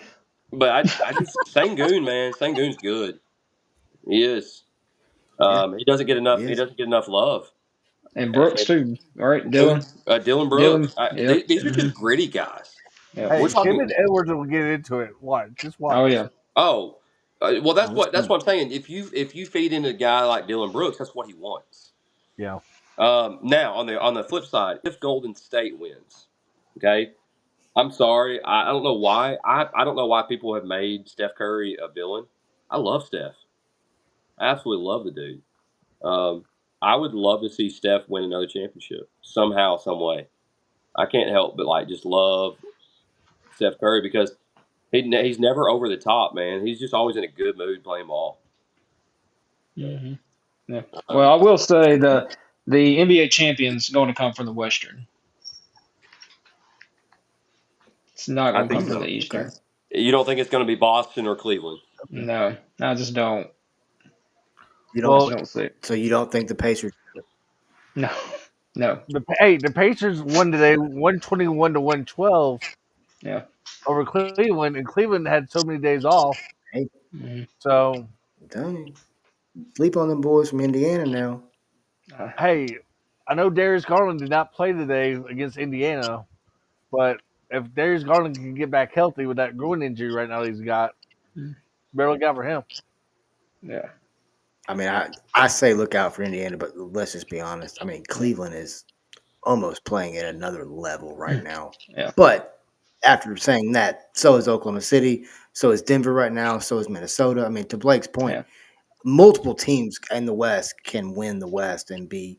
but I just Sangoon, man, Sangoon's good. He is. Yeah, He doesn't get he enough. He is. doesn't get enough love. And Brooks And too. All right, who? Dylan. Dylan Dylan. Brooks. Yep. These are just gritty guys. Yep. Hey, We're him talking. and Edwards will get into it. Watch, just Oh watch. yeah. Oh, well, Oh, it's that's coming. what I'm saying. If you feed into a guy like Dylan Brooks, that's what he wants. Yeah. Now on the flip side, if Golden State wins, okay, I'm sorry, I don't know why I don't know why people have made Steph Curry a villain. I love Steph. I absolutely love the dude. Um, I would love to see Steph win another championship somehow, some way. I can't help but like just love Steph Curry because he's never over the top, man. He's just always in a good mood playing ball. Hmm. Yeah. Well, Um, I will say the NBA champions going to come from the Western. It's not I going to think come from so. the Okay. Eastern. You don't think it's going to be Boston or Cleveland? No, I just don't. You I don't. just Well, don't see it. So you don't think the Pacers? No, no. the Pacers won today, 121-112 Yeah. over Cleveland, and Cleveland had so many days off. Hey, Hmm. So I'm telling you, sleep on them boys from Indiana now. Uh, hey, I know Darius Garland did not play today against Indiana, but if Darius Garland can get back healthy with that groin injury right now he's got, barely got for him. yeah. I mean, I say look out for Indiana, but let's just be honest. I mean, Yeah. Cleveland is almost playing at another level right now. Yeah. But after saying that, so is Oklahoma City, so is Denver right now, so is Minnesota. I mean, to Blake's point, Yeah. multiple teams in the West can win the West and be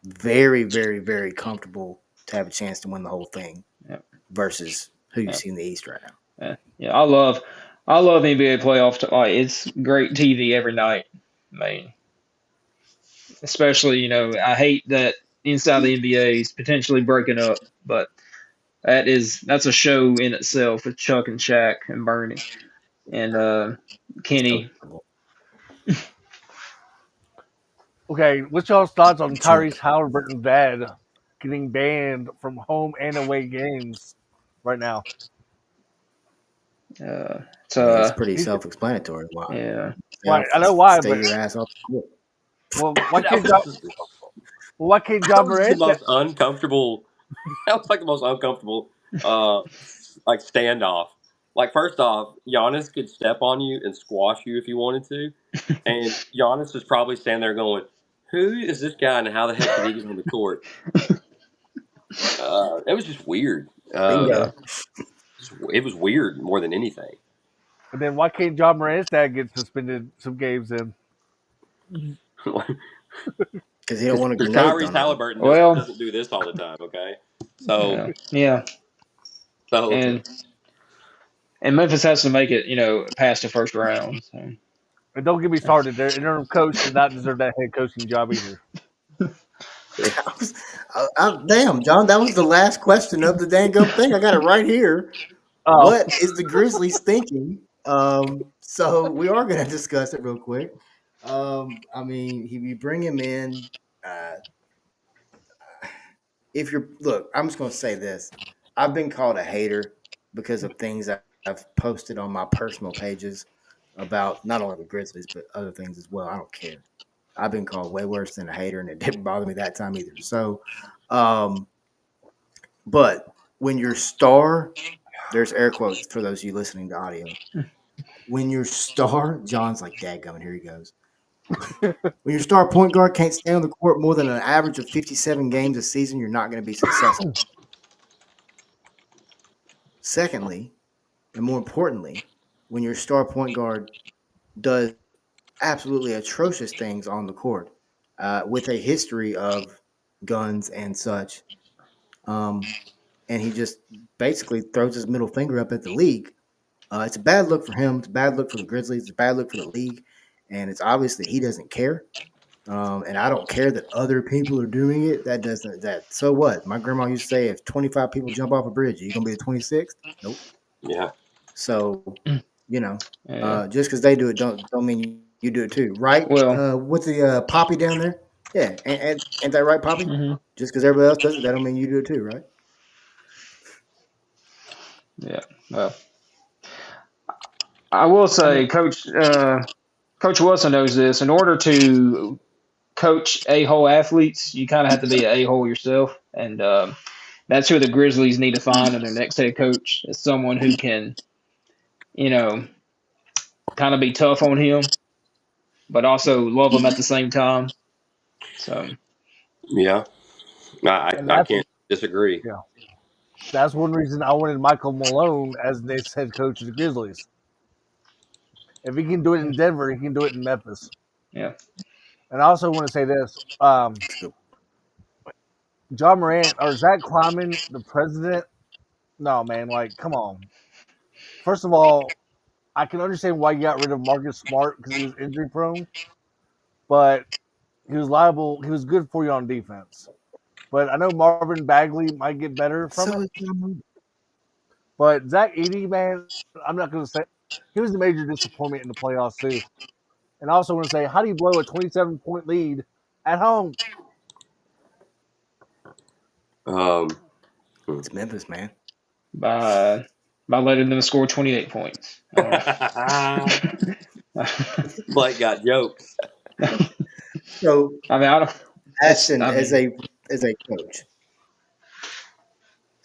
very, very, very comfortable to have a chance to win the whole thing Yeah. versus who you Yeah. see in the East right now. Yeah. Yeah. I love NBA playoff. Like, it's great TV every night. I mean, especially I hate that inside the NBA is potentially breaking up, but that's a show in itself with Chuck and Shaq and Bernie and So Kenny. Okay, what's y'all's thoughts on Chuck. Tyrese Halliburton's dad getting banned from home and away games right now? It's I mean, it's pretty He's self-explanatory. Why? yeah. right. I know why, Stay but your ass off the court. well, why that can't was that John was the Morant? most uncomfortable. That was like the most uncomfortable, uh, like standoff. Like first off, Giannis could step on you and squash you if he wanted to, and Giannis was probably standing there going, "Who is this guy and how the heck did he get on the court?" It was just weird. Yeah. Bingo. It was weird more than anything. And then why can't John Morant's dad get suspended some games? Then Because he don't want a Because grenade Tyrese thrown at him. Halliburton Well, doesn't do this all the time. Okay, so yeah. Yeah. so And Memphis has to make it, past the first round. So. and don't get me started. Their interim coach did not deserve that head coaching job either. Damn, John, that was the last question of the dang gum thing. I got it right here. Oh, What is the Grizzlies thinking? So we are going to discuss it real quick. I mean, you bring him in. Uh, if you're look, I'm just going to say this. I've been called a hater because of things I've posted on my personal pages about not only the Grizzlies but other things as well. I don't care. I've been called way worse than a hater, and it didn't bother me that time either. So, um, but when your star, there's air quotes for those of you listening to audio. When your star, John's like, dadgummit, here he goes. When your star point guard can't stay on the court more than an average of 57 games a season, you're not going to be successful. Secondly, and more importantly, when your star point guard does absolutely atrocious things on the court with a history of guns and such, and he just basically throws his middle finger up at the league. It's a bad look for him. It's a bad look for the Grizzlies. It's a bad look for the league, and it's obvious that he doesn't care. And I don't care that other people are doing it. That doesn't that. So what? My grandma used to say, if 25 people jump off a bridge, are you gonna be the 26th? Nope. yeah. So Yeah. just because they do it don't mean you do it too, right? Well, What's the Poppy down there? Yeah, and ain't that right, Poppy? Hmm. Just because everybody else does it, that don't mean you do it too, right? Yeah. Well, I will I mean, say, Coach Wilson knows this. In order to coach a-hole athletes, you kind of have to be an a-hole yourself, and that's who the Grizzlies need to find in their next head coach. Is someone who can, you know, kind of be tough on him, but also love him at the same time. So, Yeah, And I can't disagree. yeah, that's one reason I wanted Michael Malone as next head coach of the Grizzlies. If he can do it in Denver, he can do it in Memphis. yeah. And I also want to say this: it's good. John Morant or Zach Kleiman, the president. No, man, like, come on. First of all, I can understand why you got rid of Marcus Smart because he was injury prone, but he was liable. He was good for you on defense. But I know Marvin Bagley might get better from So it. is John. But Zach Edey, man, I'm not going to say he was a major disappointment in the playoffs too. And I also want to say, how do you blow a 27-point lead at home? Um, It's Memphis, man. by by letting them score 28 points. Blake got jokes. So I mean, I don't. It's. Ashton, I mean, as a coach,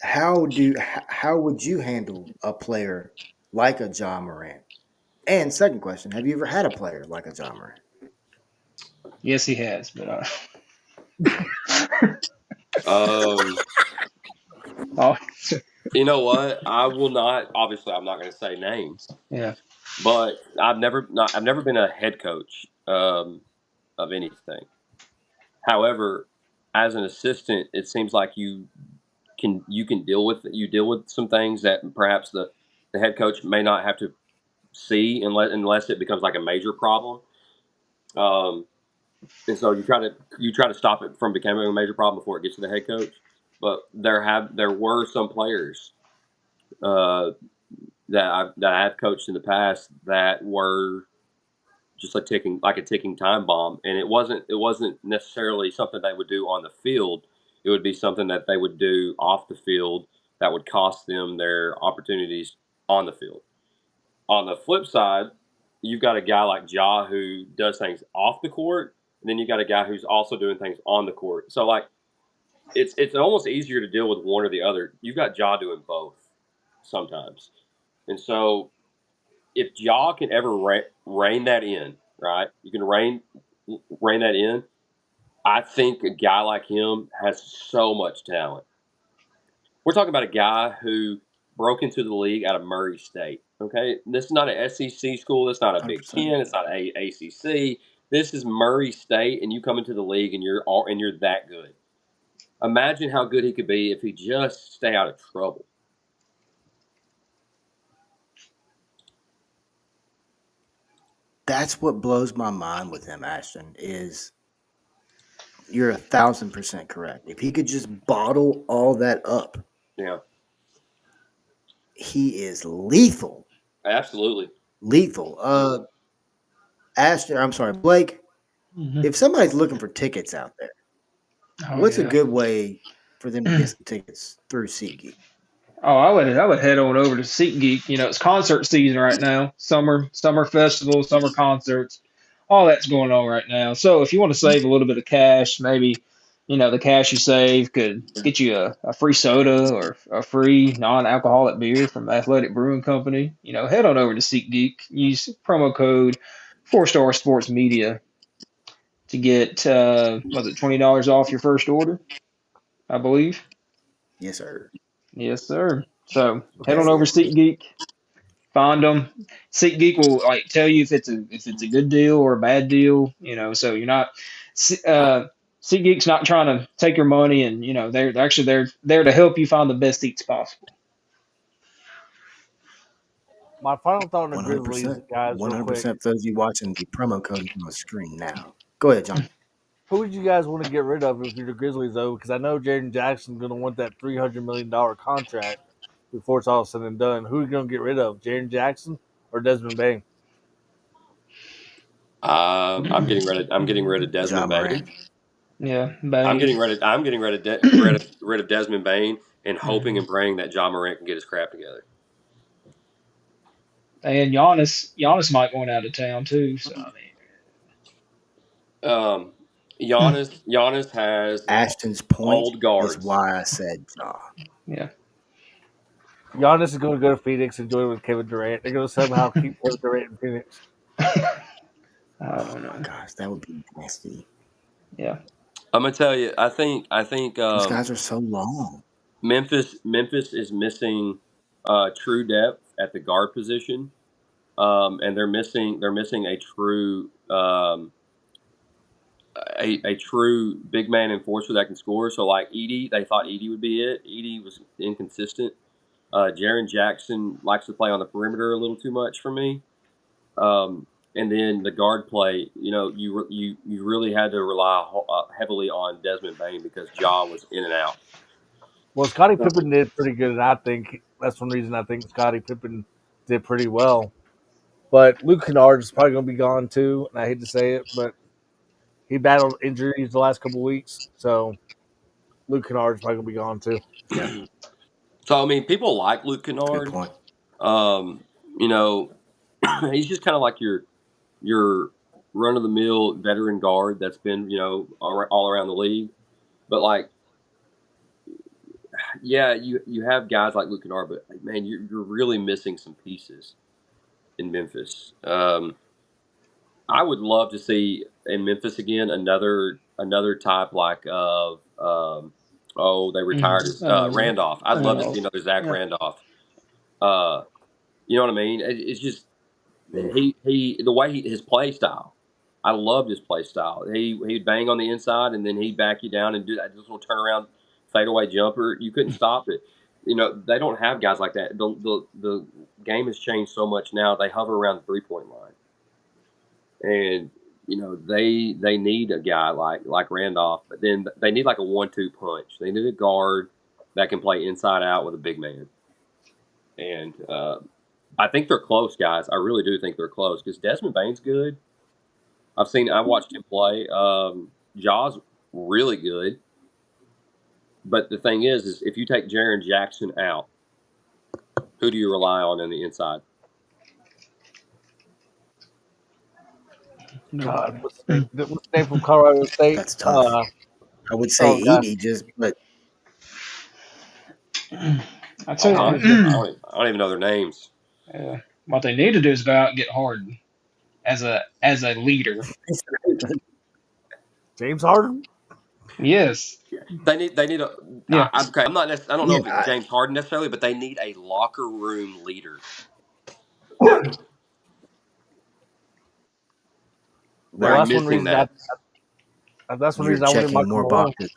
how would you handle a player like a John Morant? And second question, have you ever had a player like a John Morant? yes, he has, but Um, oh, you know what? I will not. Obviously, I'm not going to say names, yeah. but I've never been a head coach of anything. However, as an assistant, it seems like you can deal with some things that perhaps the head coach may not have to see unless it becomes like a major problem. Um, and so you try to stop it from becoming a major problem before it gets to the head coach. But there were some players uh, that I have coached in the past that were just like a ticking time bomb, and it wasn't necessarily something they would do on the field. It would be something that they would do off the field that would cost them their opportunities on the field. On the flip side, you've got a guy like Ja who does things off the court, and then you got a guy who's also doing things on the court. So like it's almost easier to deal with one or the other. You've got Ja doing both sometimes, and so if Ja can ever rein that in, right? You can rein that in. I think a guy like him has so much talent. We're talking about a guy who broke into the league out of Murray State. Okay, this is not an SEC school. It's not a Big 100%. Ten. It's not a ACC. This is Murray State, and you come into the league and you're that good. Imagine how good he could be if he just stay out of trouble. That's what blows my mind with him, Ashton, is you're 1,000% correct. If he could just bottle all that up, Yeah, he is lethal. absolutely. Lethal. Ashton, I'm sorry, Blake, Hmm. if somebody's looking for tickets out there, Oh what's a yeah. good way for them to get some tickets through SeatGeek? Oh, I would head on over to SeatGeek. You know, it's concert season right now. Summer festivals, summer concerts, all that's going on right now. So if you want to save a little bit of cash, maybe the cash you save could get you a free soda or a free non-alcoholic beer from Athletic Brewing Company. Head on over to SeatGeek. Use promo code 4 Star Sports Media to get was it $20 off your first order, I believe. Yes, sir. Yes, sir. So head on That's over it. to SeatGeek. Find them. SeatGeek will like tell you if it's a good deal or a bad deal. So you're not. SeatGeek's not trying to take your money, and they're actually there to help you find the best seats possible. My final thought on the Grizzlies, 100%. guys, real quick. 100% for those of you watching, the promo code is on the screen now. Go ahead, John. Who would you guys want to get rid of if you're the Grizzlies, though? Because I know Jaden Jackson's going to want that $300 million contract before it's all said and done. Who are you going to get rid of, Jaden Jackson or Desmond Bain? I'm getting rid of John Desmond Bain. Morant. Yeah, I'm Bain. getting rid of rid of Desmond Bain and hoping Mhm. and praying that John Morant can get his crap together. And Giannis might going out of town too. So I Um, mean, Giannis has Ashton's point old is guards. why I said Ja. yeah. Giannis is going to go to Phoenix and join with Kevin Durant. They're going to somehow keep Kevin Durant in Phoenix. I Oh don't my know. gosh, that would be nasty. Yeah. I'm gonna tell you. I think Those guys are so long. Memphis is missing true depth at the guard position, and they're missing a true big man enforcer that can score. So like Edie, they thought Edie would be it. Edie was inconsistent. Jaron Jackson likes to play on the perimeter a little too much for me. Um, and then the guard play, you really had to rely heavily on Desmond Bain because Ja was in and out. Well, Scottie Pippen did pretty good, and I think that's one reason I think Scottie Pippen did pretty well. But Luke Kennard is probably going to be gone too, and I hate to say it, but he battled injuries the last couple of weeks, so Luke Kennard is probably going to be gone too. Yeah, So I mean, people like Luke good Kennard. point. Um, you know, he's just kind of like your run of the mill veteran guard that's been all around the league. But like, yeah, you have guys like Luke Kennard, but like, man, you're really missing some pieces in Memphis. I would love to see in Memphis again another type like of they retired Mhm. his Randolph. I'd love to see Randolph. another Zach Yeah. Randolph. Uh, you know what I mean? It's just Oof. the way his play style. I loved his play style. He'd bang on the inside and then he'd back you down and do that little turnaround fadeaway jumper. You couldn't stop it. They don't have guys like that. The game has changed so much now. They hover around the 3-point line, and they need a guy like Randolph, but then they need like a 1-2 punch. They need a guard that can play inside out with a big man, and I think they're close, guys. I really do think they're close because Desmond Bain's good. I watched him play. Jaws really good, but the thing is if you take Jaron Jackson out, who do you rely on the inside? God, Nobody. what's the name from Colorado State? That's tough. I would say Oh God, Edie, I I'll tell be oh, honest, he's I don't even know their names. what they need to do is go out and get Harden as a leader. James Harden. Yes. They need a. Yeah. I'm okay. I don't know yeah, if it's James Harden necessarily, but they need a locker room leader. Well, They're right. that's one missing reason that. You're I wanted checking Michael more Malone. boxes.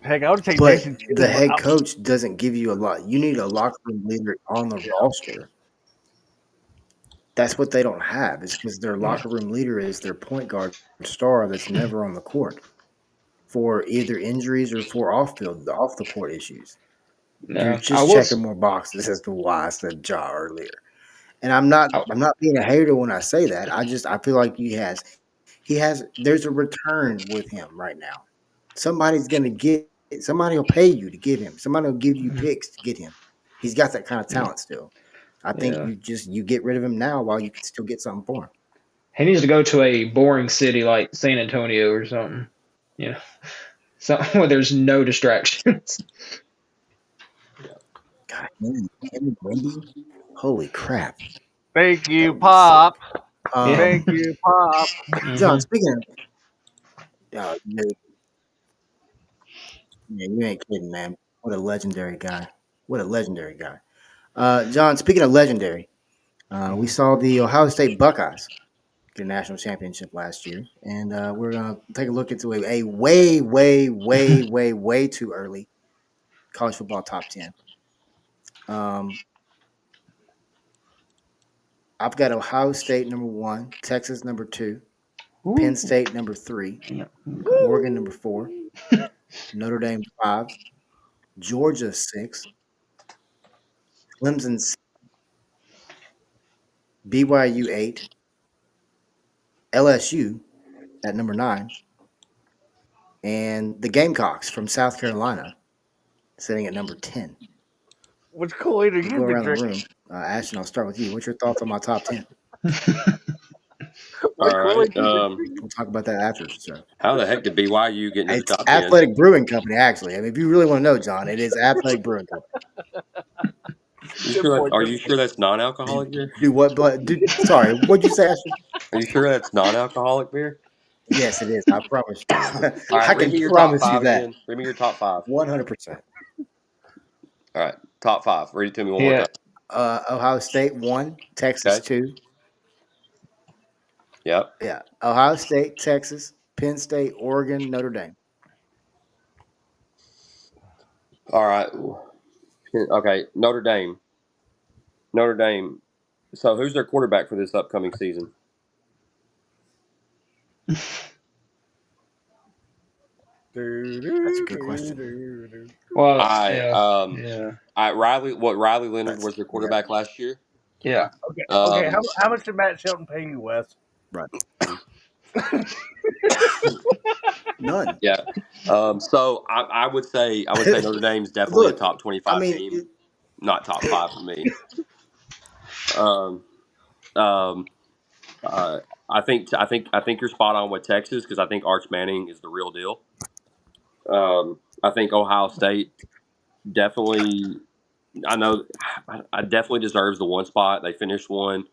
Heck, I would take But Jason the Kidd. head coach doesn't give you a lot. You need a locker room leader on the roster. That's what they don't have. Is because their Yeah. locker room leader is their point guard star that's never on the court for either injuries or for off the court issues. You're No, I just checking was. more boxes as to why I said Ja earlier. And I'm not being a hater when I say that. I feel like he has there's a return with him right now. Somebody's gonna get somebody will pay you to get him. Somebody will give you Mhm. picks to get him. He's got that kind of Yeah. talent still. I think Yeah. you get rid of him now while you can still get something for him. He needs to go to a boring city like San Antonio or something. Yeah. Something where there's no distractions. God, him and Wendy, holy crap, Thank that you, would be sick. Pop. Yeah. Thank you, Pop. John, Hmm. speaking of, you ain't kidding, man. What a legendary guy. What a legendary guy. John, speaking of legendary, we saw the Ohio State Buckeyes get a national championship last year, and we're gonna take a look into a way, way, way, way, way too early college football top 10. Um, I've got Ohio State number 1, Texas number 2, Penn Ooh. State number 3, Yeah. Oregon number 4, Notre Dame 5, Georgia 6, Clemson 6, BYU 8, LSU at number 9, and the Gamecocks from South Carolina sitting at number 10. Which Kool-Aid are We'll you go around the drinking? room. Ashton, I'll start with you. What's your thoughts on my top 10? What All right. Kool-Aid you been drinking? We'll talk about that after. So How the heck did BYU get into the it's top 10? Athletic Brewing Company, actually. I mean, if you really want to know, John, it is Athletic Brewing Company. Good point. Are Good you point. sure that's non-alcoholic beer? Do what? But sorry, what'd you say, Ashton? Are you sure that's non-alcoholic beer? Yes, it is. I promise you. All right, I read can me your top promise you five that. again. Read me your top five. 100%. All right, top five. Read it to me one more Yeah. time. Ohio State 1, Texas Okay. 2. Yep. Yeah. Ohio State, Texas, Penn State, Oregon, Notre Dame. All right. Okay. Notre Dame. Notre Dame. So who's their quarterback for this upcoming season? That's a good question. Well, I yeah, um yeah, I Riley Leonard That's was their yeah, quarterback last year. yeah. Okay. Okay. Um, How much did Matt Shelton pay you, Wes? right. None. yeah. So I would say Notre Dame's definitely a Look, top I 25 mean, team, not top five for me. Um, um, I think you're spot on with Texas because I think Arch Manning is the real deal. I think Ohio State definitely. I know I definitely deserves the one spot. They finished one.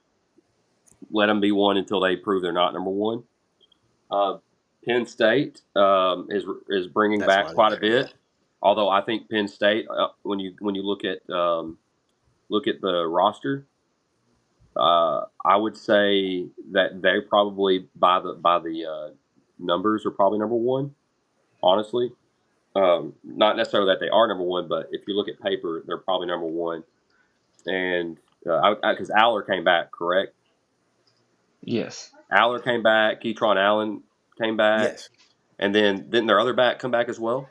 Let them be one until they prove they're not number one. Uh, Penn State is bringing that's back why they're quite a there. Yeah. bit. Although I think Penn State, when you look at the roster, I would say that they probably by the numbers are probably number one. Honestly, not necessarily that they are number one, but if you look at paper, they're probably number one. And because Aller came back, correct? Yes. Aller came back. Keytron Allen came back, Yes. and then didn't their other back come back as well?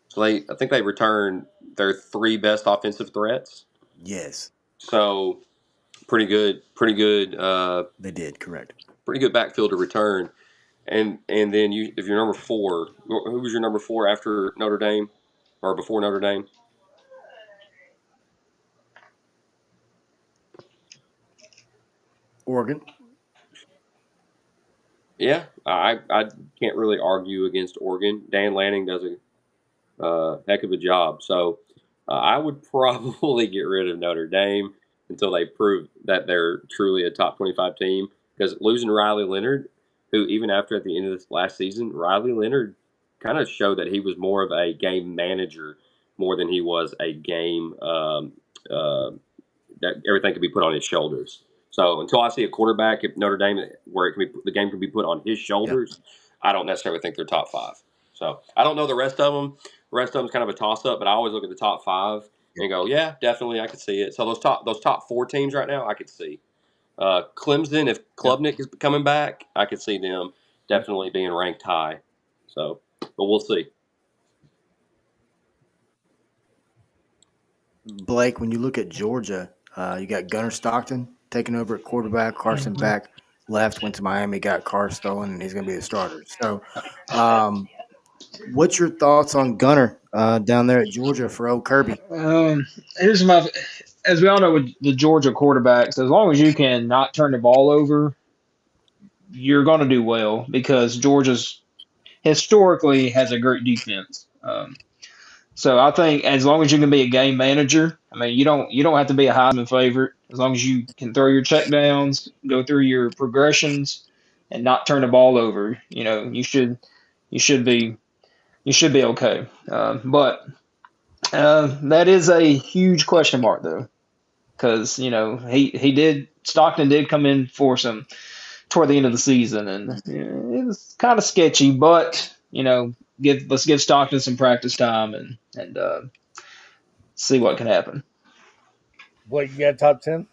So I think they returned their three best offensive threats. Yes. So They did. Correct. pretty good backfield to return. And then if you're number four, who was your number four after Notre Dame or before Notre Dame? Oregon. Yeah, I can't really argue against Oregon. Dan Lanning does a heck of a job. So I would probably get rid of Notre Dame until they prove that they're truly a top 25 team. Because losing Riley Leonard, who even after at the end of this last season, Riley Leonard kind of showed that he was more of a game manager more than he was a game uh, that everything could be put on his shoulders. So until I see a quarterback at Notre Dame where the game can be put on his Yep. shoulders, I don't necessarily think they're top five. So I don't know the rest of them. The rest of them's kind of a toss up, but I always look at the top five and go, yeah, definitely, I could see it. So those top four teams right now, I could see. Clemson, if Yep. Klubnik is coming back, I could see them definitely being ranked high. So, but we'll see. Blake, when you look at Georgia, you got Gunnar Stockton taking over at quarterback. Carson Mhm. Beck left, went to Miami, got Carr stolen, and he's going to be the starter. So, um, what's your thoughts on Gunnar down there at Georgia for old Kirby? Here's my, as we all know with the Georgia quarterbacks, as long as you can not turn the ball over, you're going to do well because Georgia's historically has a great defense. So I think as long as you can be a game manager, I mean you don't have to be a Heisman favorite as long as you can throw your check downs, go through your progressions, and not turn the ball over. You should be you should be okay. But that is a huge question mark though, because he did Stockton did come in for some toward the end of the season, and it was kind of sketchy. But let's give Stockton some practice time and see what can happen. What you got top 10?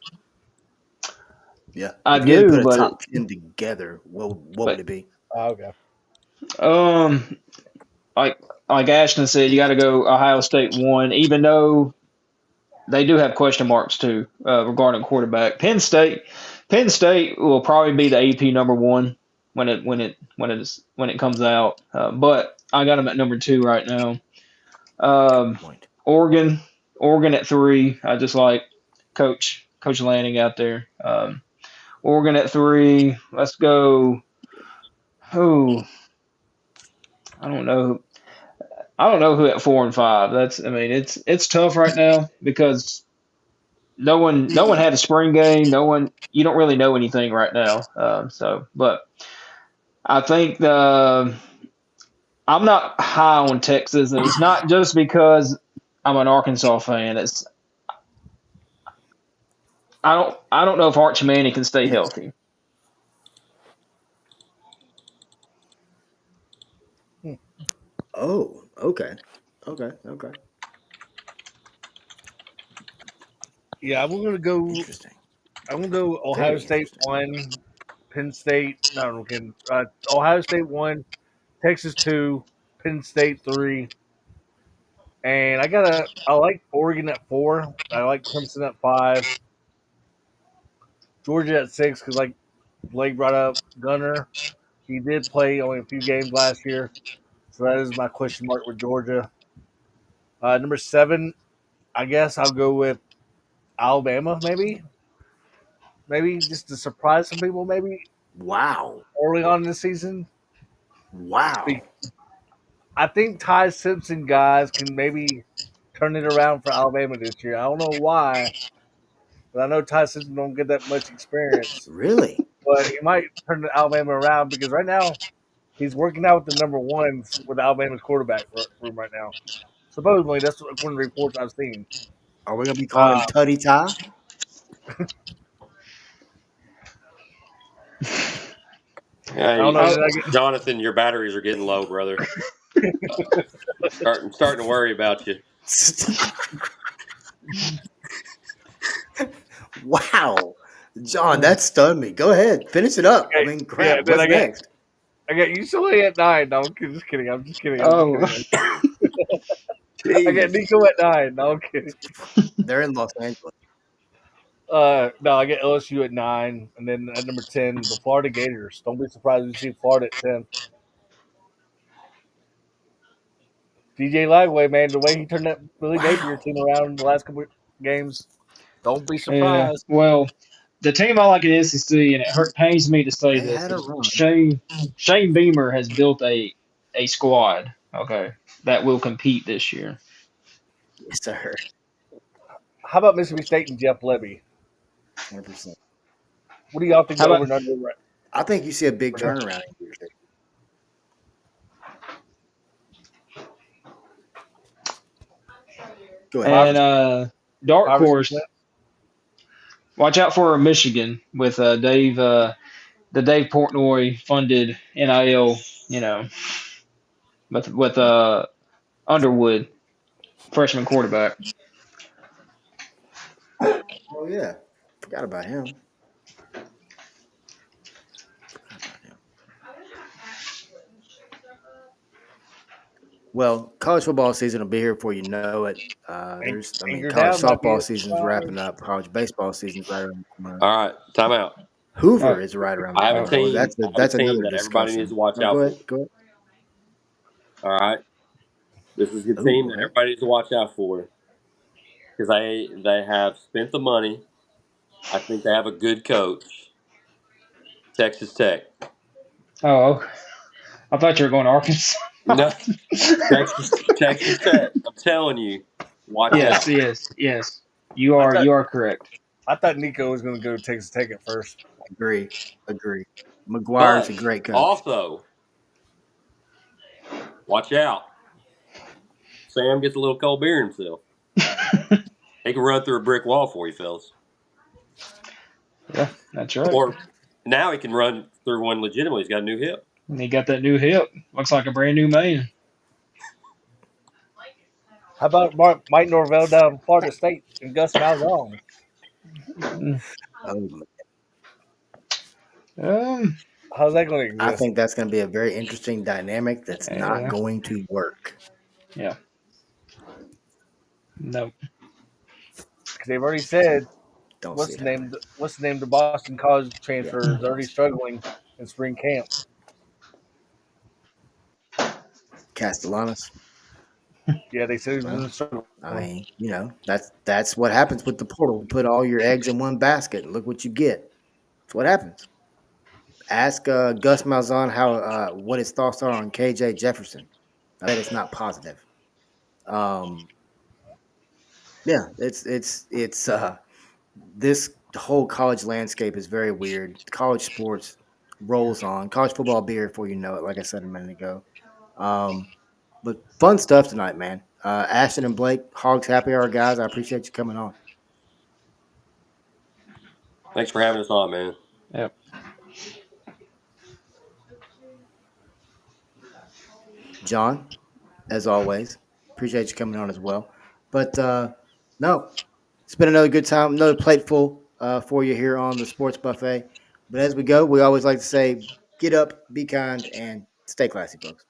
Yeah. I If you had to do, put a but top 10 together, what would but it be? Okay. um, like Ashton said, you got to go Ohio State one, even though they do have question marks too regarding quarterback. Penn State will probably be the AP number one when it comes out. But I got them at number 2 right now. Good point. Oregon, Oregon at 3. I just like Coach Lanning out there. Oregon at 3. Let's go. Who? I don't know. I don't know who at 4 and 5. It's tough right now because no one had a spring game. No one, you don't really know anything right now. But I think I'm not high on Texas, and it's not just because I'm an Arkansas fan. I don't know if Arch Manning can stay Yes. healthy. Oh, okay. Okay. Yeah, I'm gonna go. Interesting. I'm gonna go. Ohio Very State interesting. 1, Penn State. No, I'm kidding. Ohio State 1, Texas 2, Penn State 3, and I like Oregon at 4. I like Clemson at 5. Georgia at 6 because like Blake brought up Gunner. He did play only a few games last year, so that is my question mark with Georgia. Number 7, I guess I'll go with Alabama. Maybe just to surprise some people. Maybe Wow. early on in the season. Wow. I think Ty Simpson guys can maybe turn it around for Alabama this year. I don't know why, but I know Ty Simpson don't get that much experience. Really? But he might turn Alabama around because right now he's working out with the number ones with Alabama's quarterback room right now. Supposedly, that's one of the reports I've seen. Are we gonna be calling him Uh, Tutty Ty? I don't Hey, know. Uh, Did I get Jonathan, your batteries are getting low, brother. Starting to worry about you. Wow. John, that stunned me. Go ahead. Finish it up. I okay? mean, Yeah. crap. Then What's next? I got UCLA at 9. No, I'm just kidding. I'm just kidding. I'm just oh, kidding. I got Jeez. Nico at 9. No, I'm kidding. They're in Los Angeles. No, I get LSU at 9, and then at number 10, the Florida Gators. Don't be surprised if you see Florida at 10. DJ Lagway, man, the way he turned that Billy Napier Wow. team around in the last couple games, don't be yeah. surprised. Well, the team I like in the SEC, and pains me to say They this, had a is run. Shane Beamer has built a squad. Okay, that will compete this year. Yes, sir. How about Mississippi State and Jeff Levy? 100%. What do y'all think How the over about and under right I think you see a big for him? turnaround in year 6. Go ahead. 5 and dark 5 or 6 wins? horse? Watch out for Michigan with the Dave Portnoy funded NIL. You know, with Underwood, freshman quarterback. Oh, yeah. Forgot about him. Well, college football season will be here before you know it. Anchor College down might be softball a season's surprise. wrapping up. College baseball season's right around the corner. All right, time out. Uh, Hoover is right around the I have a corner. Well, team. that's I have a that's team another that everybody needs discussion. to watch No, go out for. ahead. Go ahead. All right, this is the Oh, team go that ahead. everybody needs to watch out for because they have spent the money. I think they have a good coach. Texas Tech. oh, I thought you were going to Arkansas. No, Texas Tech. I'm telling you, watch Yes, out. yes, yes. I thought You are correct. I thought Nico was going to go to Texas Tech at first. Agree. Agree. McGuire's a But great coach. also, watch out. Sam gets a little cold beer himself. He can run through a brick wall for you, fellas. Yeah, that's right. Or now he can run through one legitimately. He's got a new hip. And he got that new hip. Looks like a brand new man. How about Mike Norvell down in Florida State and Gus Malzahn? Mm. Oh, Um, How's that going to I exist? think that's going to be a very interesting dynamic that's not yeah, going to work. yeah. No. Because they've already said Don't see what's it the name? happening. What's the name? The Boston College Yeah, transfer is already struggling in spring camp. Castellanos. Yeah, they said he's Well, been struggling. I mean, that's what happens with the portal. You put all your eggs in one basket, and look what you get. That's what happens. Ask Gus Malzahn how what his thoughts are on KJ Jefferson. I bet it's not positive. Um, yeah, it's this whole college landscape is very weird. College sports rolls on. College football will be here before you know it. Like I said a minute ago. Um, but fun stuff tonight, man. Ashton and Blake, Hogs Happy Hour guys. I appreciate you coming on. Thanks for having us on, man. Yep. John, as always, appreciate you coming on as well. But no, it's been another good time, another plateful for you here on the Sports Buffet. But as we go, we always like to say, get up, be kind, and stay classy, folks.